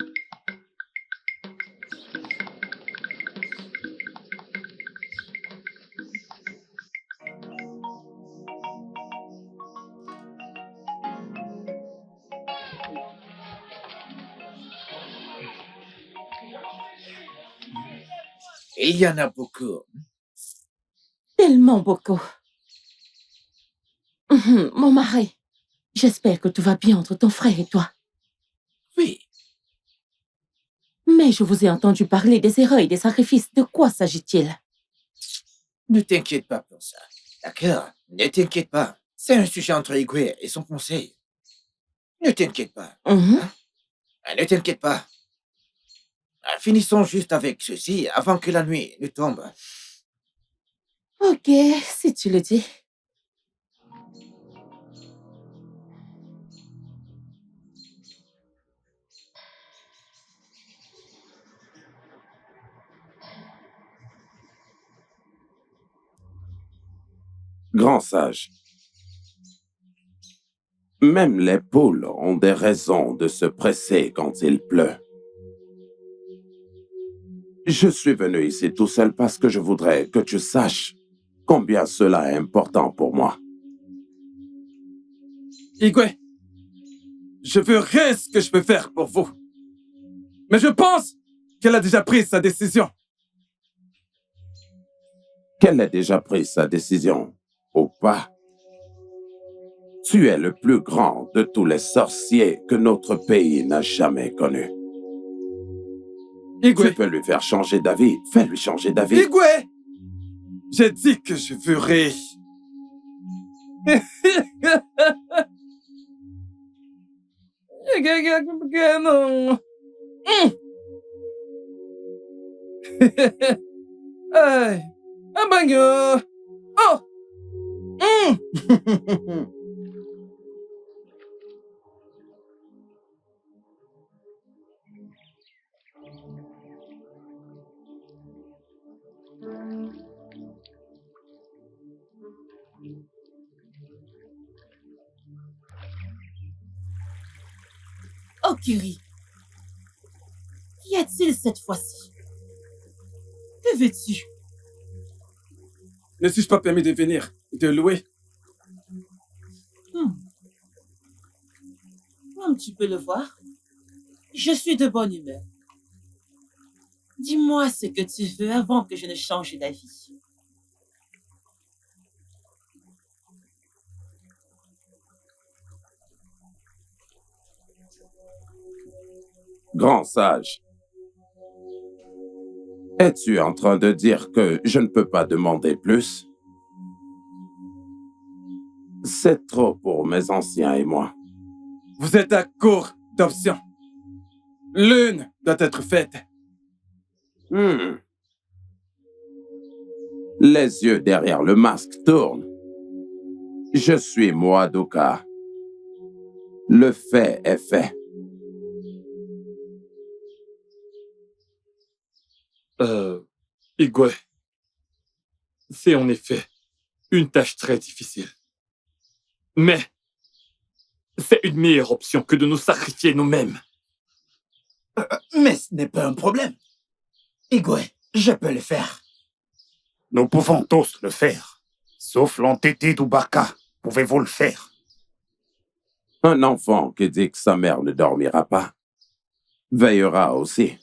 Il y en a beaucoup. Tellement beaucoup. Mon mari, j'espère que tout va bien entre ton frère et toi. Oui. Mais je vous ai entendu parler des erreurs et des sacrifices. De quoi s'agit-il? Ne t'inquiète pas pour ça. D'accord? Ne t'inquiète pas. C'est un sujet entre Igwe et son conseil. Ne t'inquiète pas. Hein? Ne t'inquiète pas. Finissons juste avec ceci avant que la nuit ne tombe. Ok, si tu le dis. Grand sage, même les poules ont des raisons de se presser quand il pleut. Je suis venu ici tout seul parce que je voudrais que tu saches combien cela est important pour moi. Igwe, je ferai ce que je peux faire pour vous. Mais je pense qu'elle a déjà pris sa décision. Qu'elle ait déjà pris sa décision ou pas? Tu es le plus grand de tous les sorciers que notre pays n'a jamais connu. Igwe. Tu peux lui faire changer d'avis. Fais-lui changer d'avis. Igwe! J'ai dit que je ferai. Non. Ay, un bagno. Oh! Oh, Kiri. Qu'y a-t-il cette fois-ci? Que veux-tu? Ne suis-je pas permis de venir et de louer? Comme tu peux le voir, je suis de bonne humeur. Dis-moi ce que tu veux avant que je ne change d'avis. Grand sage, es-tu en train de dire que je ne peux pas demander plus? C'est trop pour mes anciens et moi. Vous êtes à court d'options. L'une doit être faite. Les yeux derrière le masque tournent. Je suis Moadoka. Le fait est fait. Igwe, c'est en effet une tâche très difficile. Mais c'est une meilleure option que de nous sacrifier nous-mêmes. Mais ce n'est pas un problème. Igwe, je peux le faire. Nous pouvons tous le faire. Sauf l'entêté d'Ubaka. Pouvez-vous le faire? Un enfant qui dit que sa mère ne dormira pas veillera aussi.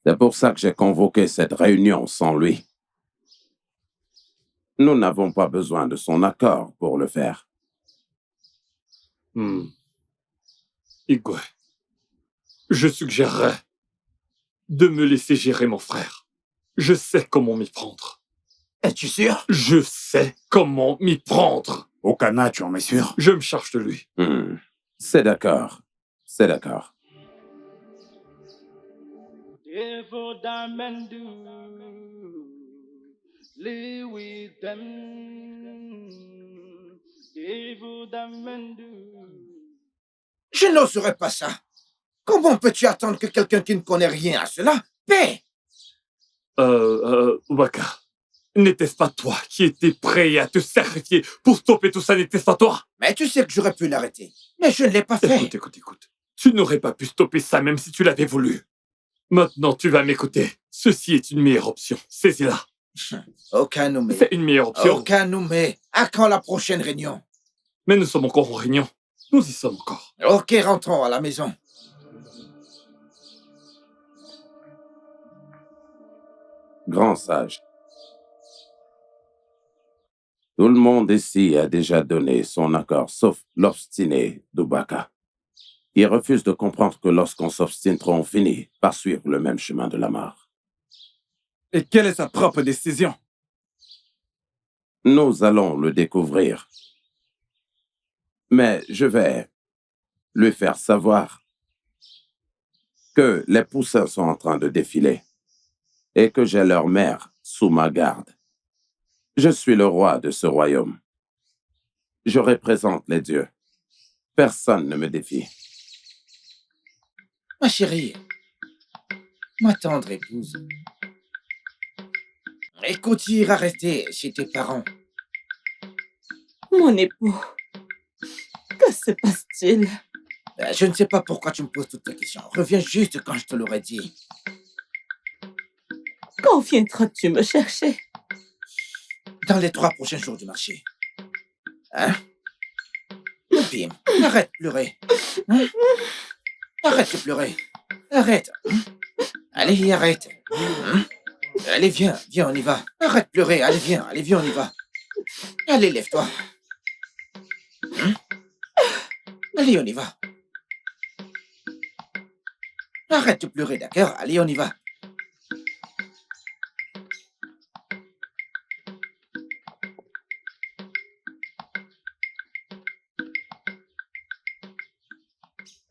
C'est pour ça que j'ai convoqué cette réunion sans lui. Nous n'avons pas besoin de son accord pour le faire. Igwe, je suggérerais de me laisser gérer mon frère. Je sais comment m'y prendre. Es-tu sûr? Je sais comment m'y prendre. Okana, tu en es sûr? Je me charge de lui. C'est d'accord. C'est d'accord. Je n'oserais pas ça. Comment peux-tu attendre que quelqu'un qui ne connaît rien à cela paie? Ubaka, n'était-ce pas toi qui étais prêt à te sacrifier pour stopper tout ça? N'était-ce pas toi? Mais tu sais que j'aurais pu l'arrêter. Mais je ne l'ai pas fait. Écoute. Tu n'aurais pas pu stopper ça même si tu l'avais voulu. Maintenant, tu vas m'écouter. Ceci est une meilleure option. Saisis-la. Aucun nommé. C'est une meilleure option. Aucun nommé. À quand la prochaine réunion? Mais nous sommes encore en réunion. Nous y sommes encore. Ok, rentrons à la maison. Grand sage. Tout le monde ici a déjà donné son accord, sauf l'obstiné d'Ubaka. Il refuse de comprendre que lorsqu'on s'obstine trop, on finit par suivre le même chemin de la mort. Et quelle est sa propre décision? Nous allons le découvrir. Mais je vais lui faire savoir que les poussins sont en train de défiler et que j'ai leur mère sous ma garde. Je suis le roi de ce royaume. Je représente les dieux. Personne ne me défie. Ma chérie, ma tendre épouse, écoute, tu iras rester chez tes parents. Mon époux, que se passe-t-il? Je ne sais pas pourquoi tu me poses toutes ces questions. Reviens juste quand je te l'aurais dit. Quand viendras-tu me chercher? Dans les 3 prochains jours du marché. Hein? Bim, arrête de pleurer. Hein? Arrête de pleurer. Arrête. Allez, arrête. Hein? Allez, viens, on y va. Arrête de pleurer, allez, viens, on y va. Allez, lève-toi. Hein? Allez, on y va. Arrête de pleurer, d'accord? Allez, on y va.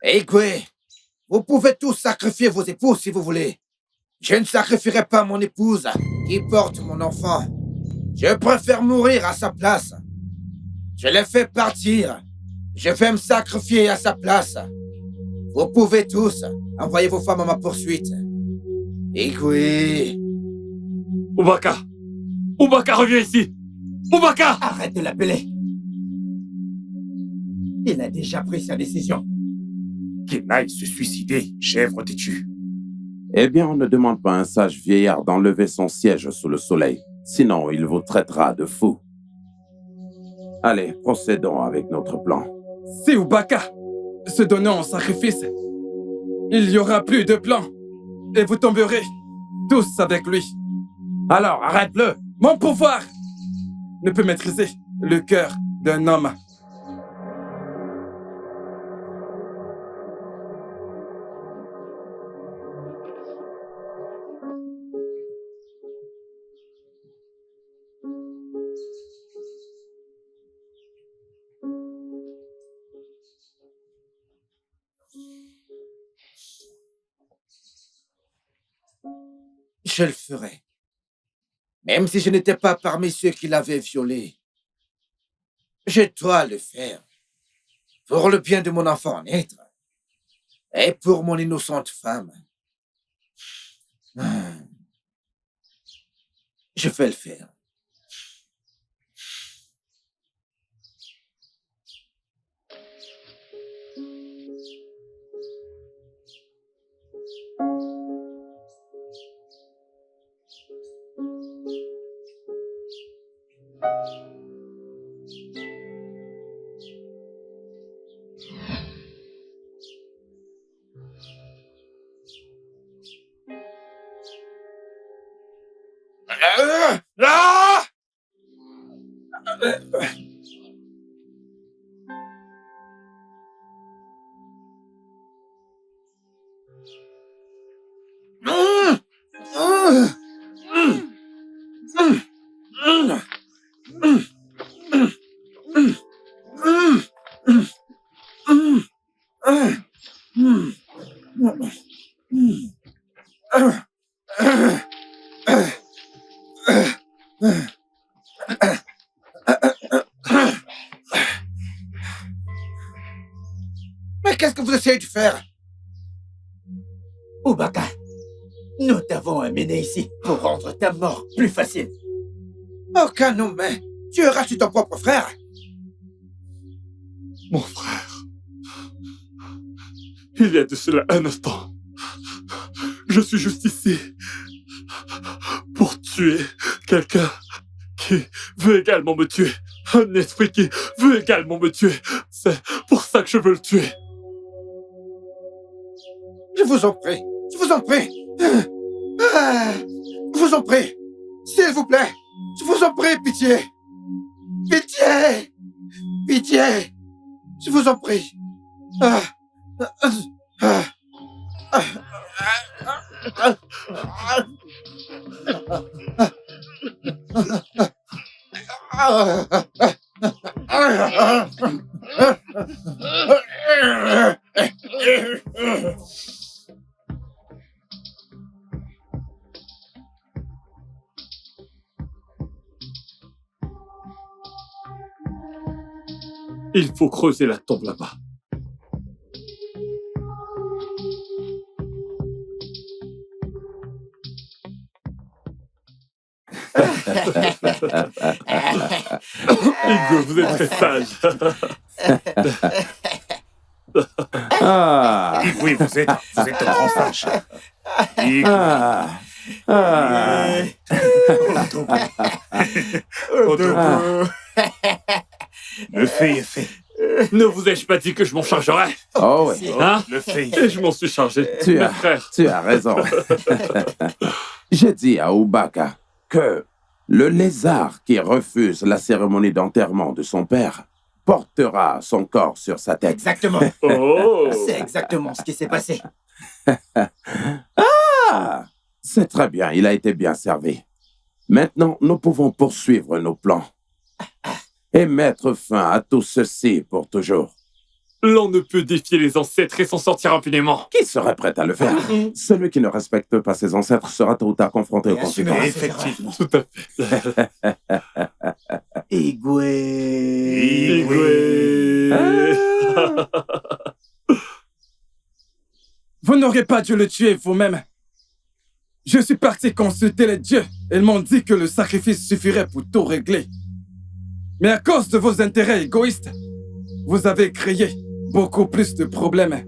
Igwe, vous pouvez tous sacrifier vos épouses si vous voulez. Je ne sacrifierai pas mon épouse qui porte mon enfant. Je préfère mourir à sa place. Je l'ai fait partir. Je vais me sacrifier à sa place. Vous pouvez tous envoyer vos femmes à ma poursuite. Igwe. Ubaka! Ubaka, reviens ici! Ubaka! Arrête de l'appeler. Il a déjà pris sa décision. Qu'il aille se suicider, chèvre têtue. Eh bien, on ne demande pas à un sage vieillard d'enlever son siège sous le soleil. Sinon, il vous traitera de fou. Allez, procédons avec notre plan. Si Ubaka se donnant en sacrifice, il n'y aura plus de plan. Et vous tomberez tous avec lui. Alors, arrête-le! Mon pouvoir ne peut maîtriser le cœur d'un homme. Je le ferai. Même si je n'étais pas parmi ceux qui l'avaient violé. Je dois le faire. Pour le bien de mon enfant naître. Et pour mon innocente femme. Je vais le faire. Mais qu'est-ce que vous essayez de faire? Ubaka, nous t'avons amené ici pour rendre ta mort plus facile. Aucun nom, mais tu auras sur ton propre frère. Mon frère, il y a de cela un instant, je suis juste ici pour tuer quelqu'un qui veut également me tuer. Un esprit qui veut également me tuer. C'est pour ça que je veux le tuer. Je vous en prie, je vous en prie. Je vous en prie, s'il vous plaît. Je vous en prie, pitié. Pitié. Pitié. Je vous en prie. Il faut creuser la tombe là-bas. Igwe, vous êtes très sage. Oui, vous êtes un grand sage. Ah. Le fait est fait. Ne vous ai-je pas dit que je m'en chargerais? Oh oui. Hein? Le fait. Et je m'en suis chargé. Tu Mes as, frères. tu as raison. J'ai dit à Ubaka que le lézard qui refuse la cérémonie d'enterrement de son père portera son corps sur sa tête. Exactement. Oh. C'est exactement ce qui s'est passé. Ah! C'est très bien, il a été bien servi. Maintenant, nous pouvons poursuivre nos plans et mettre fin à tout ceci pour toujours. L'on ne peut défier les ancêtres et s'en sortir impunément. Qui serait prêt à le faire? Celui qui ne respecte pas ses ancêtres sera tôt ou tard confronté aux conséquences. Effectivement. Tout à fait. Igwe. Vous n'aurez pas dû le tuer vous-même. Je suis parti consulter les dieux. Ils m'ont dit que le sacrifice suffirait pour tout régler. Mais à cause de vos intérêts égoïstes, vous avez créé beaucoup plus de problèmes.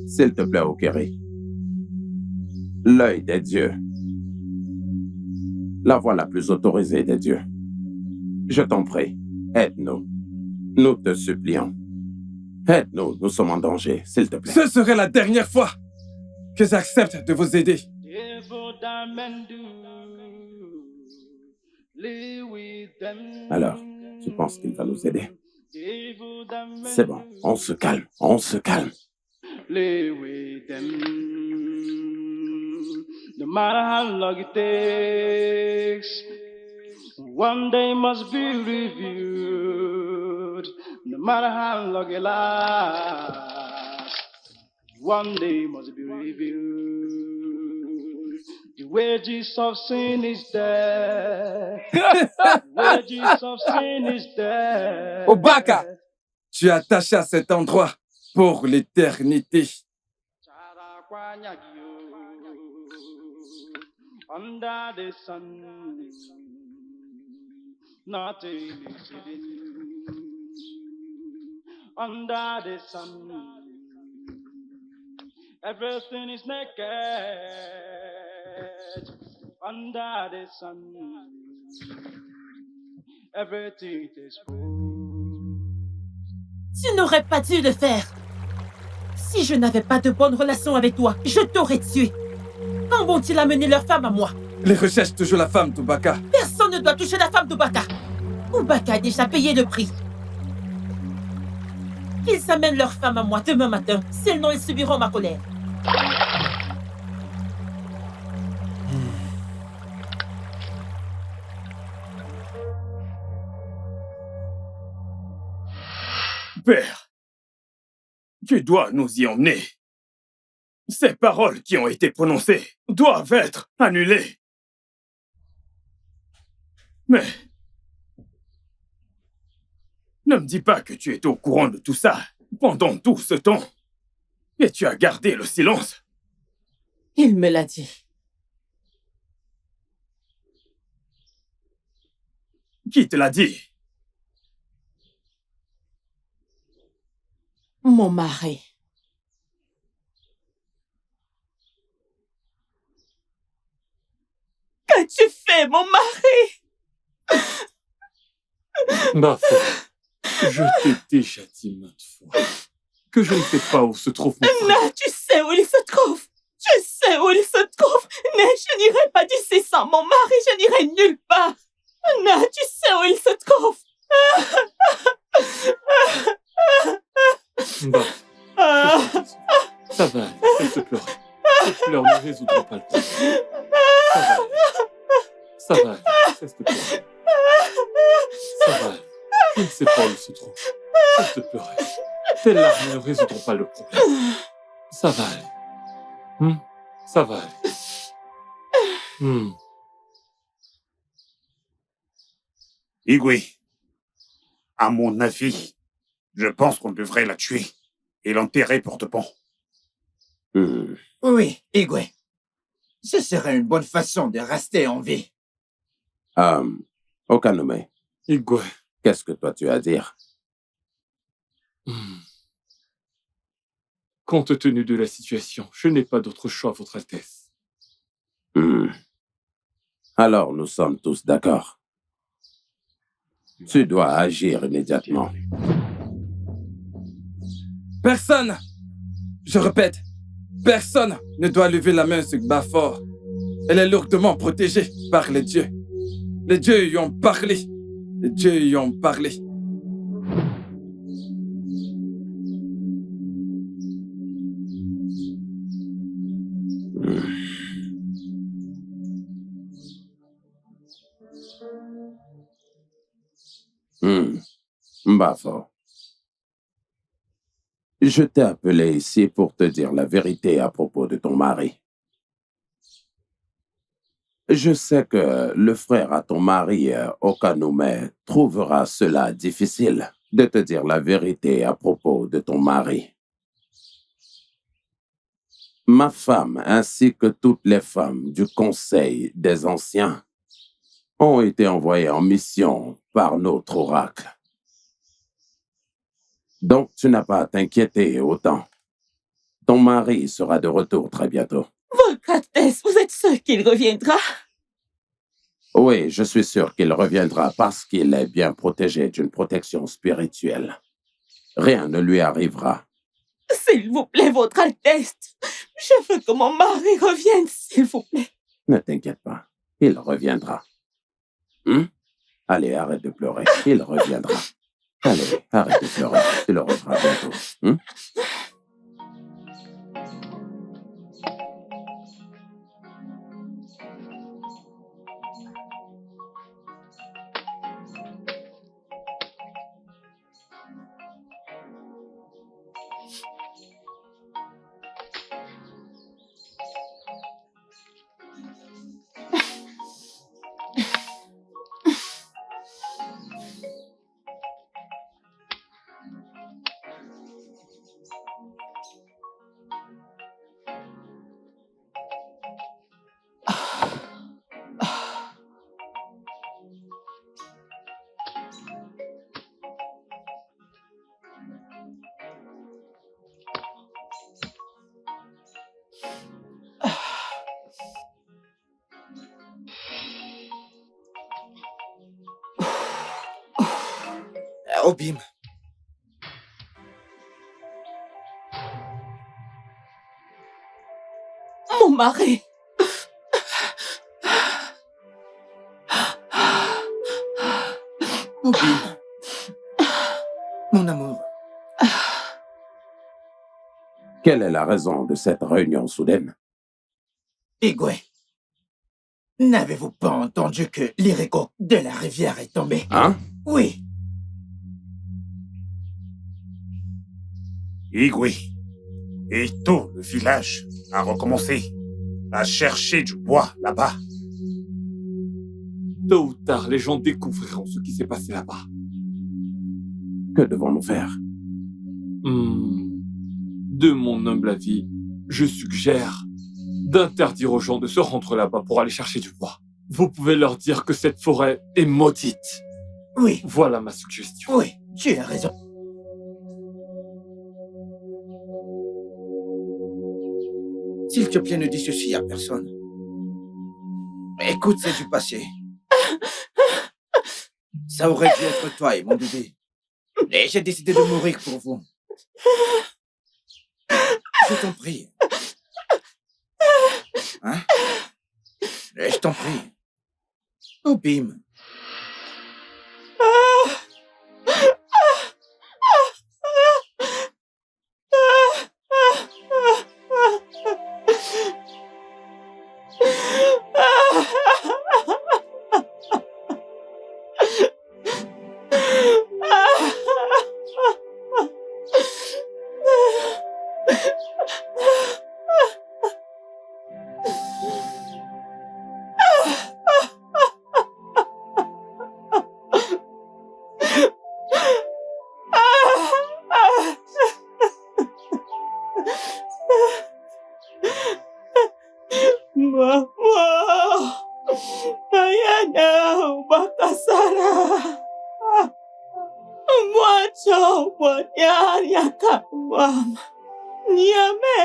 S'il te plaît, Okeri. L'œil des dieux. La voie la plus autorisée des dieux. Je t'en prie, aide-nous. Nous te supplions. Aide-nous, nous sommes en danger, s'il te plaît. Ce serait la dernière fois que j'accepte de vous aider. Alors, tu penses qu'il va nous aider? C'est bon, on se calme, on se calme. No matter how long it takes, one day must be reviewed. No matter how long it lasts, one day must be reviewed. The wages of sin is death. The wages of sin is death. Ubaka, tu es attaché à cet endroit pour l'éternité. Under the sun, nothing is hidden. Under the sun, everything is naked. Under the sun, everything is full. Tu n'aurais pas dû le faire. Si je n'avais pas de bonnes relations avec toi, je t'aurais tué. Quand vont-ils amener leur femme à moi? Les recherches toujours la femme d'Ubaka. Personne ne doit toucher la femme d'Ubaka. Ubaka a déjà payé le prix. Qu'ils amènent leur femme à moi demain matin. Sinon, ils subiront ma colère. Père, tu dois nous y emmener. Ces paroles qui ont été prononcées doivent être annulées. Mais ne me dis pas que tu étais au courant de tout ça pendant tout ce temps et tu as gardé le silence. Il me l'a dit. Qui te l'a dit? Mon mari. Qu'as-tu fait, mon mari? Ma foi, je t'ai déjà dit maintes fois que je ne sais pas où se trouve mon frère. Non, tu sais où il se trouve. Je sais où il se trouve. Mais je n'irai pas d'ici sans mon mari. Je n'irai nulle part. Non, tu sais où il se trouve. Bah, ça va, cesse de pleurer. Ces pleurs ne résoudront pas le problème. Ça va, cesse de pleurer. Ça va, je ne sais pas où il se trouve. Cesse de pleurer. Tes larmes ne résoudront pas le problème. Ça va aller. Ça va aller. Igwe, à mon avis, je pense qu'on devrait la tuer et l'enterrer pour de bon. Oui, Igwe. Ce serait une bonne façon de rester en vie. Okanome. Igwe. Qu'est-ce que toi tu as à dire? Compte tenu de la situation, je n'ai pas d'autre choix, Votre Altesse. Alors, nous sommes tous d'accord. Tu dois agir immédiatement. Personne, je répète, personne ne doit lever la main sur Bafor. Elle est lourdement protégée par les dieux. Les dieux y ont parlé. Les dieux y ont parlé. Bafor. Je t'ai appelé ici pour te dire la vérité à propos de ton mari. Je sais que le frère à ton mari, Okanoume, trouvera cela difficile de te dire la vérité à propos de ton mari. Ma femme, ainsi que toutes les femmes du Conseil des Anciens, ont été envoyées en mission par notre oracle. Donc, tu n'as pas à t'inquiéter autant. Ton mari sera de retour très bientôt. Votre Altesse, vous êtes sûr qu'il reviendra? Oui, je suis sûr qu'il reviendra parce qu'il est bien protégé d'une protection spirituelle. Rien ne lui arrivera. S'il vous plaît, Votre Altesse, je veux que mon mari revienne, s'il vous plaît. Ne t'inquiète pas, il reviendra. Allez, arrête de pleurer, il reviendra. Allez, arrête de pleurer, tu le reverras bientôt. Obim. Mon mari. Obim. Mon amour. Quelle est la raison de cette réunion soudaine? Igwe, n'avez-vous pas entendu que l'irrigo de la rivière est tombé? Hein? Oui. Igwe et tout le village a recommencé à chercher du bois là-bas. Tôt ou tard, les gens découvriront ce qui s'est passé là-bas. Que devons-nous faire? De mon humble avis, je suggère d'interdire aux gens de se rendre là-bas pour aller chercher du bois. Vous pouvez leur dire que cette forêt est maudite. Oui. Voilà ma suggestion. Oui, tu as raison. S'il te plaît, ne dis ceci à personne. Écoute, c'est du passé. Ça aurait dû être toi et mon bébé. Et j'ai décidé de mourir pour vous. Je t'en prie. Hein? Je t'en prie. Obim. Nyame,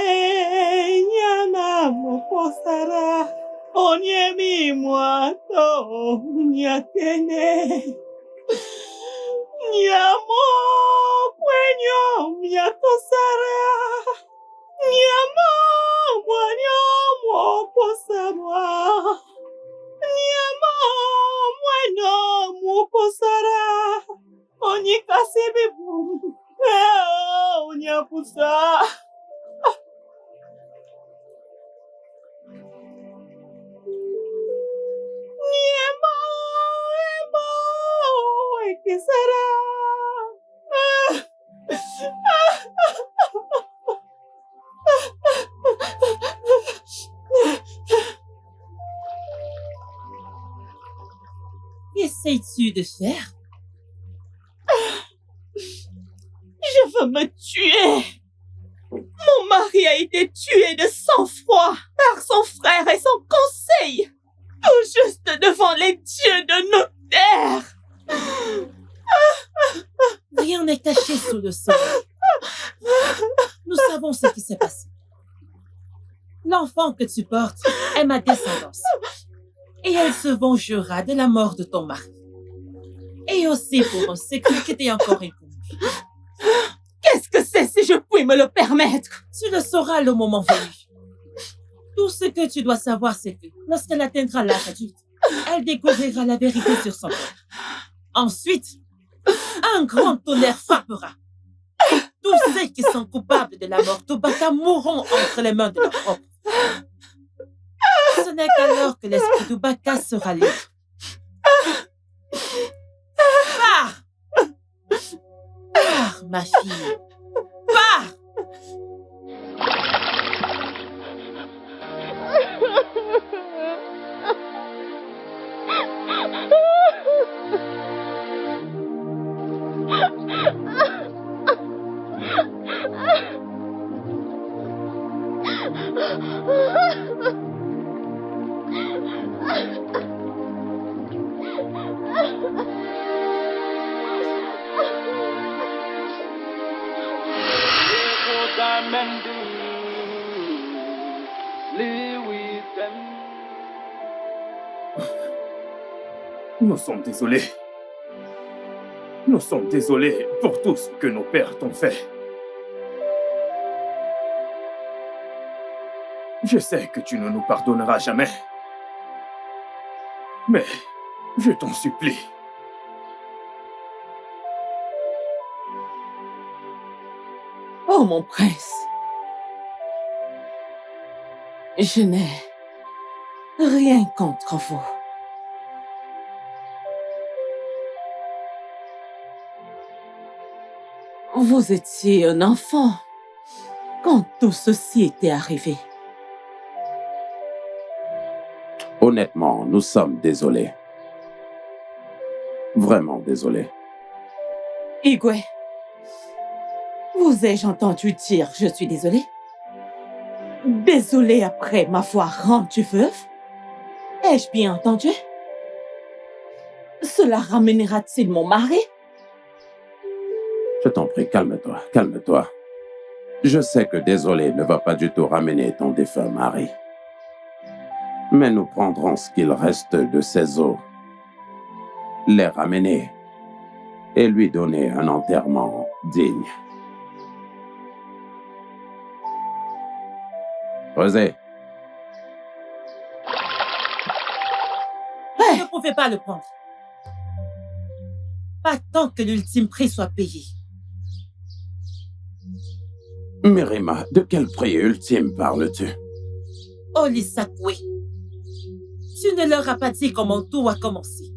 nyana moposara, onyemi mwato, nyakene. Nyamo, kwenyo, myakosara. Nyamo, mwanyo, moposara. Nyamo, mweno, moposara. Onyikasibibu, onyapusa. Niemo, emo, ekisara. Qu'essayes-tu de faire? Je veux me tuer. Mon mari a été tué de sang-froid par son frère et son conseil, tout juste devant les dieux de nos terres. Rien n'est caché sous le soleil. Nous savons ce qui s'est passé. L'enfant que tu portes est ma descendance. Et elle se vengera de la mort de ton mari. Et aussi pour un secret qui t'est encore inconnu. Qu'est-ce que c'est si je puis me le permettre? Tu le sauras le moment venu. Tout ce que tu dois savoir, c'est que lorsqu'elle atteindra l'âge adulte, elle découvrira la vérité sur son corps. Ensuite, un grand tonnerre frappera. Tous ceux qui sont coupables de la mort d'Obaka mourront entre les mains de leur propre. Ce n'est qu'alors que l'esprit d'Obaka sera libre. Pars! Pars, ma fille. Pars! Nous sommes désolés. Nous sommes désolés pour tout ce que nos pères t'ont fait. Je sais que tu ne nous pardonneras jamais. Mais je t'en supplie. Oh, mon prince. Je n'ai rien contre vous. Vous étiez un enfant quand tout ceci était arrivé. Honnêtement, nous sommes désolés. Vraiment désolés. Igwe, vous ai-je entendu dire « je suis désolée » ? Désolée après m'avoir rendu veuve ? Ai-je bien entendu ? Cela ramènera-t-il mon mari ? Je t'en prie, calme-toi, calme-toi. Je sais que désolé ne va pas du tout ramener ton défunt mari. Mais nous prendrons ce qu'il reste de ses os, les ramener et lui donner un enterrement digne. Rosé. Vous ne pouvez pas le prendre. Pas tant que l'ultime prix soit payé. Mirima, de quel prix ultime parles-tu? Olisakwe, tu ne leur as pas dit comment tout a commencé.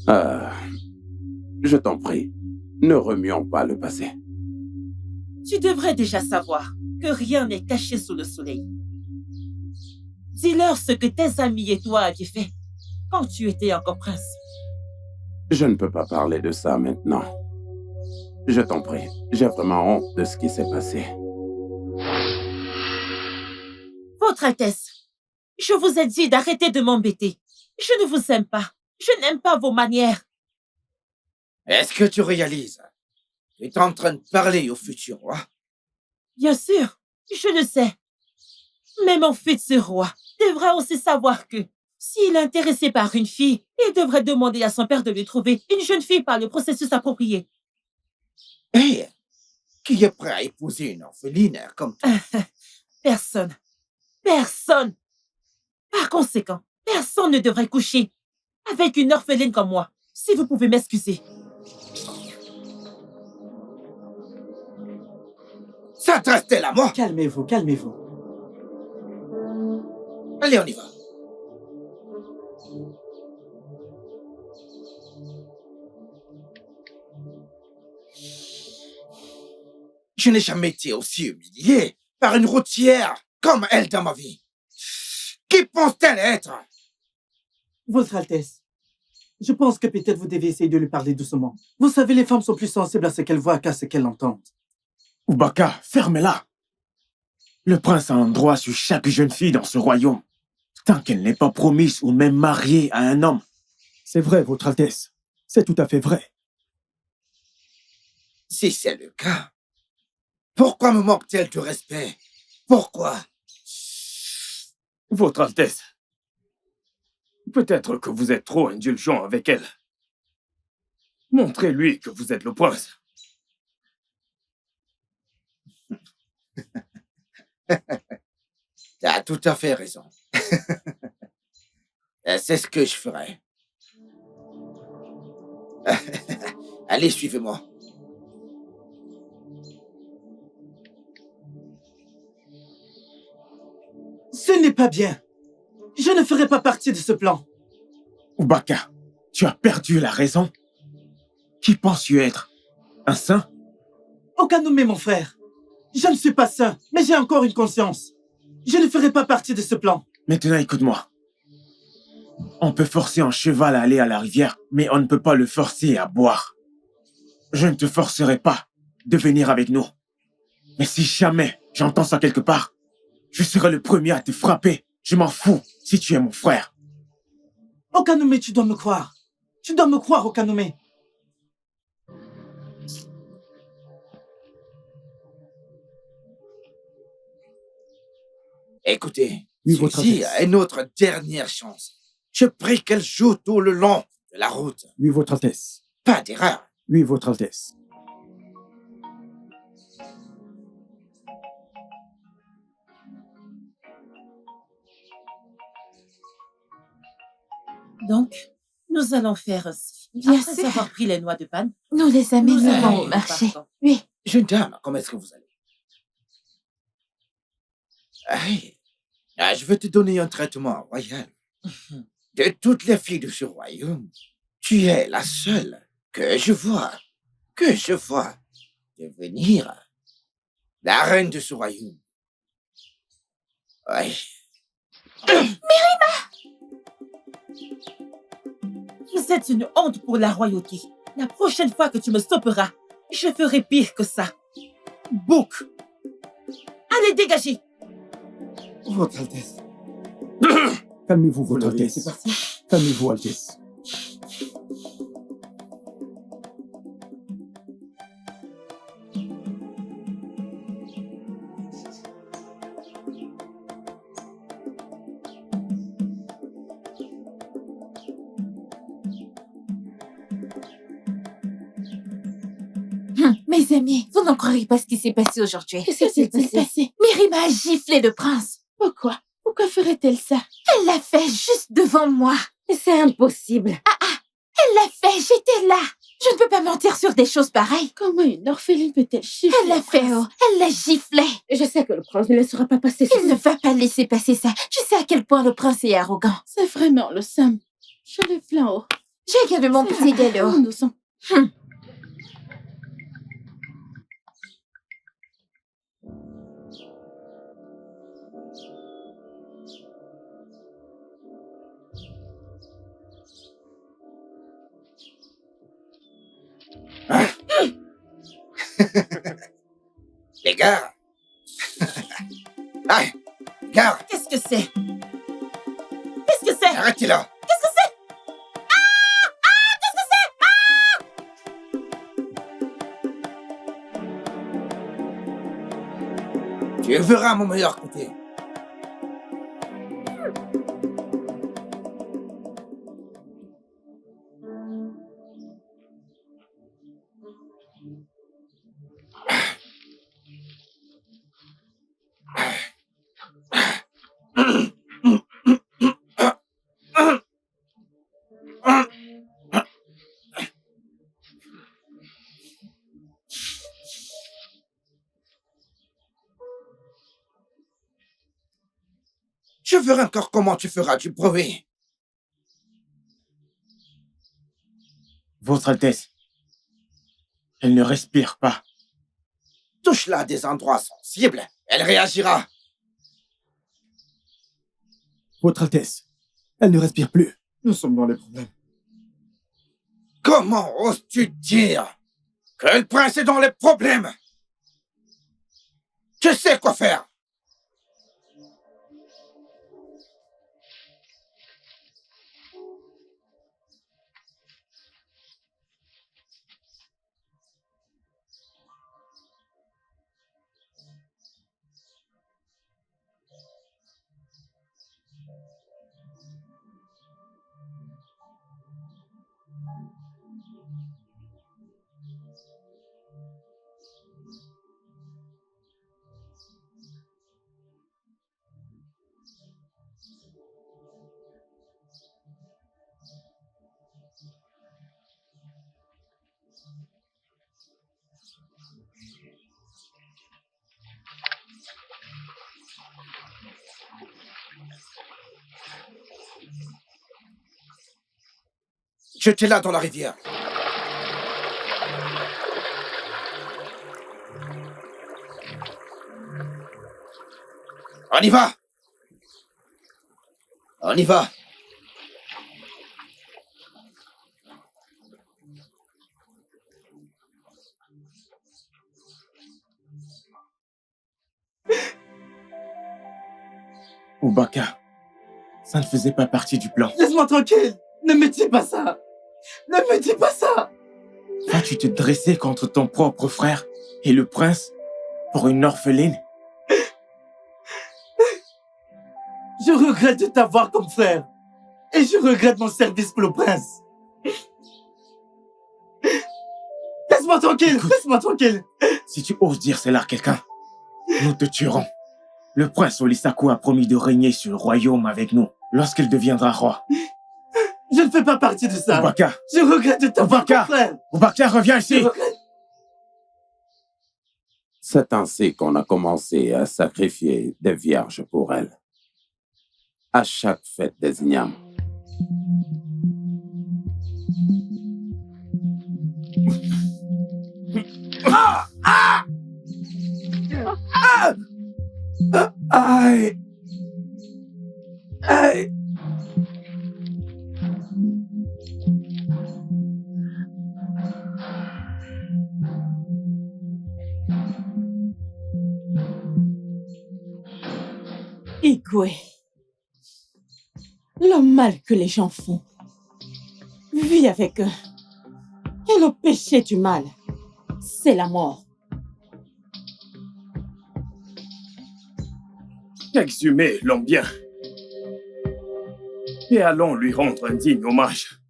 Je t'en prie, ne remuons pas le passé. Tu devrais déjà savoir que rien n'est caché sous le soleil. Dis-leur ce que tes amis et toi aviez fait quand tu étais encore prince. Je ne peux pas parler de ça maintenant. Je t'en prie, j'ai vraiment honte de ce qui s'est passé. Votre Altesse, je vous ai dit d'arrêter de m'embêter. Je ne vous aime pas. Je n'aime pas vos manières. Est-ce que tu réalises? Tu es en train de parler au futur roi. Bien sûr, je le sais. Mais mon fils roi devra aussi savoir que s'il est intéressé par une fille, il devrait demander à son père de lui trouver une jeune fille par le processus approprié. Hé, qui est prêt à épouser une orpheline comme toi? Personne. Personne. Par conséquent, personne ne devrait coucher avec une orpheline comme moi. Si vous pouvez m'excuser. S'adresse-t-elle à moi? Calmez-vous, calmez-vous. Allez, on y va. Je n'ai jamais été aussi humilié par une routière comme elle dans ma vie. Qui pense-t-elle être? Votre Altesse, je pense que peut-être vous devez essayer de lui parler doucement. Vous savez, les femmes sont plus sensibles à ce qu'elles voient qu'à ce qu'elles entendent. Ubaka, fermez-la. Le prince a un droit sur chaque jeune fille dans ce royaume, tant qu'elle n'est pas promise ou même mariée à un homme. C'est vrai, Votre Altesse. C'est tout à fait vrai. Si c'est le cas, pourquoi me manque-t-elle de respect? Pourquoi? Votre Altesse, peut-être que vous êtes trop indulgent avec elle. Montrez-lui que vous êtes le prince. Tu as tout à fait raison. C'est ce que je ferai. Allez, suivez-moi. Ce n'est pas bien. Je ne ferai pas partie de ce plan. Ubaka, tu as perdu la raison? Qui penses-tu être? Un saint? Okanoumé, mon frère. Je ne suis pas saint, mais j'ai encore une conscience. Je ne ferai pas partie de ce plan. Maintenant, écoute-moi. On peut forcer un cheval à aller à la rivière, mais on ne peut pas le forcer à boire. Je ne te forcerai pas de venir avec nous. Mais si jamais j'entends ça quelque part, je serai le premier à te frapper. Je m'en fous si tu es mon frère. Okanoumé, tu dois me croire. Tu dois me croire, Okanoumé. Écoutez, Oui, votre ceci Altesse. est notre dernière chance. Je prie qu'elle joue tout le long de la route. Oui, Votre Altesse. Pas d'erreur. Oui, Votre Altesse. Donc, nous allons faire ainsi. Bien Après sûr. avoir pris les noix de panne, Nous les amènerons allons au marché. partons. Oui. Jeune dame, comment est-ce que vous allez? Hey, je veux te donner un traitement royal. De toutes les filles de ce royaume, tu es la seule que je vois devenir la reine de ce royaume. Ouais. Vous êtes une honte pour la royauté. La prochaine fois que tu me stopperas, je ferai pire que ça. Bouc! Allez, dégagez! Votre Altesse. Calmez-vous, Votre l'avez laissé Altesse. partir? Calmez-vous, Altesse. Mes amis, vous n'en croirez pas ce qui s'est passé aujourd'hui. Qu'est-ce qui s'est passé? Mérima a giflé le prince. Pourquoi? Pourquoi ferait-elle ça? Elle l'a fait juste devant moi. C'est impossible. Elle l'a fait, j'étais là. Je ne peux pas mentir sur des choses pareilles. Comment une orpheline peut-elle chiffrer? Elle l'a fait, oh. Elle l'a giflé. Je sais que le prince ne laissera pas passer ça. Il ne va pas laisser passer ça. Je sais à quel point le prince est arrogant. C'est vraiment le Sam. Je le plains, oh. J'ai également pitié d'elle, oh. Nous sommes... Les gars. Ah, gars, Qu'est-ce que c'est? Qu'est-ce que c'est? arrêtez-la. Qu'est-ce que c'est? Qu'est-ce que c'est? Tu verras mon meilleur côté. Je verrai encore comment tu feras du bruit. Votre Altesse, elle ne respire pas. Touche-la à des endroits sensibles, elle réagira. Votre Altesse, elle ne respire plus. Nous sommes dans les problèmes. Comment oses-tu dire que le prince est dans les problèmes? Tu sais quoi faire. Jetez-la dans la rivière. On y va. On y va. Boubacar, ça ne faisait pas partie du plan. Laisse-moi tranquille. Ne me dis pas ça. Ne me dis pas ça. Vas-tu te dresser contre ton propre frère et le prince pour une orpheline? Je regrette de t'avoir comme frère. Et je regrette mon service pour le prince. Laisse-moi tranquille. Laisse-moi tranquille. Si tu oses dire cela à quelqu'un, nous te tuerons. Le prince Olisaku a promis de régner sur le royaume avec nous lorsqu'il deviendra roi. Je ne fais pas partie de ça. Boubacar. Je regrette de t'avoir comme frère. Boubacar, reviens ici. C'est ainsi qu'on a commencé à sacrifier des vierges pour elle. À chaque fête des ignames. Ah! Ah! Ah! Aïe! Aïe! Igwe, le mal que les gens font, vis avec eux. Et le péché du mal, c'est la mort. Exhumez l'homme bien. Et allons lui rendre un digne hommage.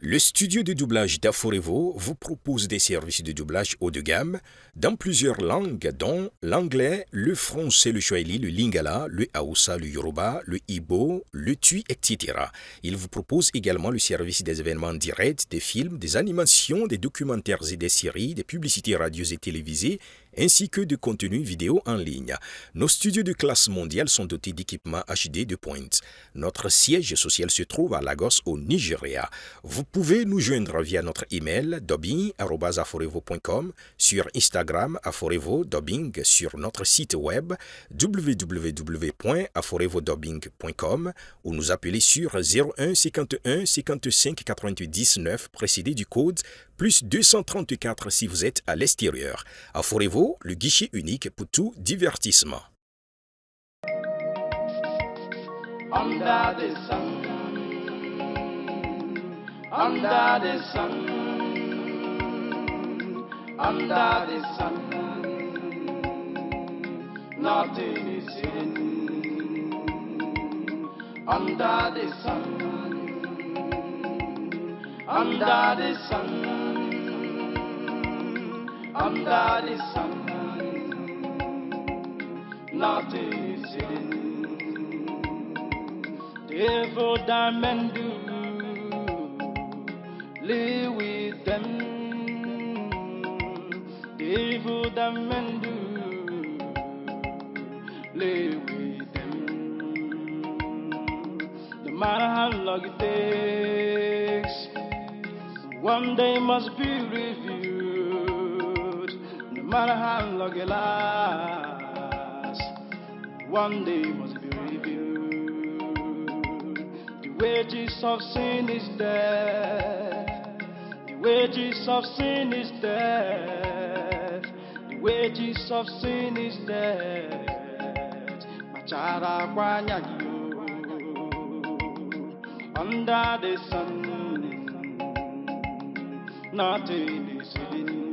Le studio de doublage d'Aforevo vous propose des services de doublage haut de gamme dans plusieurs langues, dont l'anglais, le français, le swahili, le lingala, le hausa, le yoruba, le igbo, le tui, etc. Il vous propose également le service des événements directs, des films, des animations, des documentaires et des séries, des publicités radios et télévisées, ainsi que de contenus vidéo en ligne. Nos studios de classe mondiale sont dotés d'équipements HD de pointe. Notre siège social se trouve à Lagos, au Nigeria. Vous pouvez nous joindre via notre email dubbing@aforevo.com, sur Instagram aforevo-dubbing, sur notre site web www.aforevodubbing.com ou nous appeler sur 01 51 55 88 19 précédé du code plus 234 si vous êtes à l'extérieur. Aforevo, le guichet unique pour tout divertissement. Under the sun, under the sun, under the sun, nothing is hidden. Under the sun, under the sun, under the sun, nothing is hidden. Devil diamond do live with them. Devil diamond do live with them. No matter how long it takes, one day must be reviewed. No matter how long it lasts, one day must be reviewed. The wages of sin is death. The wages of sin is death. The wages of sin is death. Machara kwanyayo under the sun. Nothing is hidden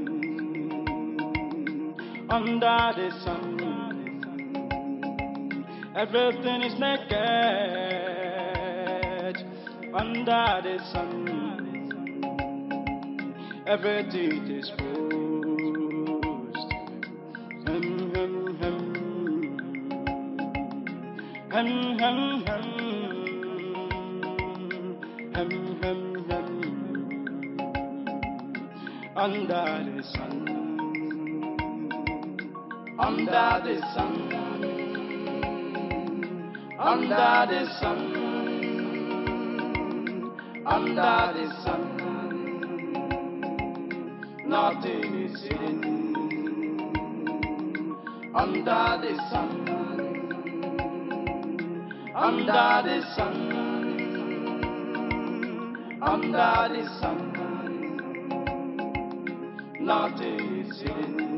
under the sun. Everything is naked under the sun. Everything is exposed. Hem, hem, hem. Hem, hem, hem. Hem, hem, hem. Under the sun, under the sun, under the sun, under the sun, nothing is hidden. Under the sun, under the sun, under the sun, nothing is hidden.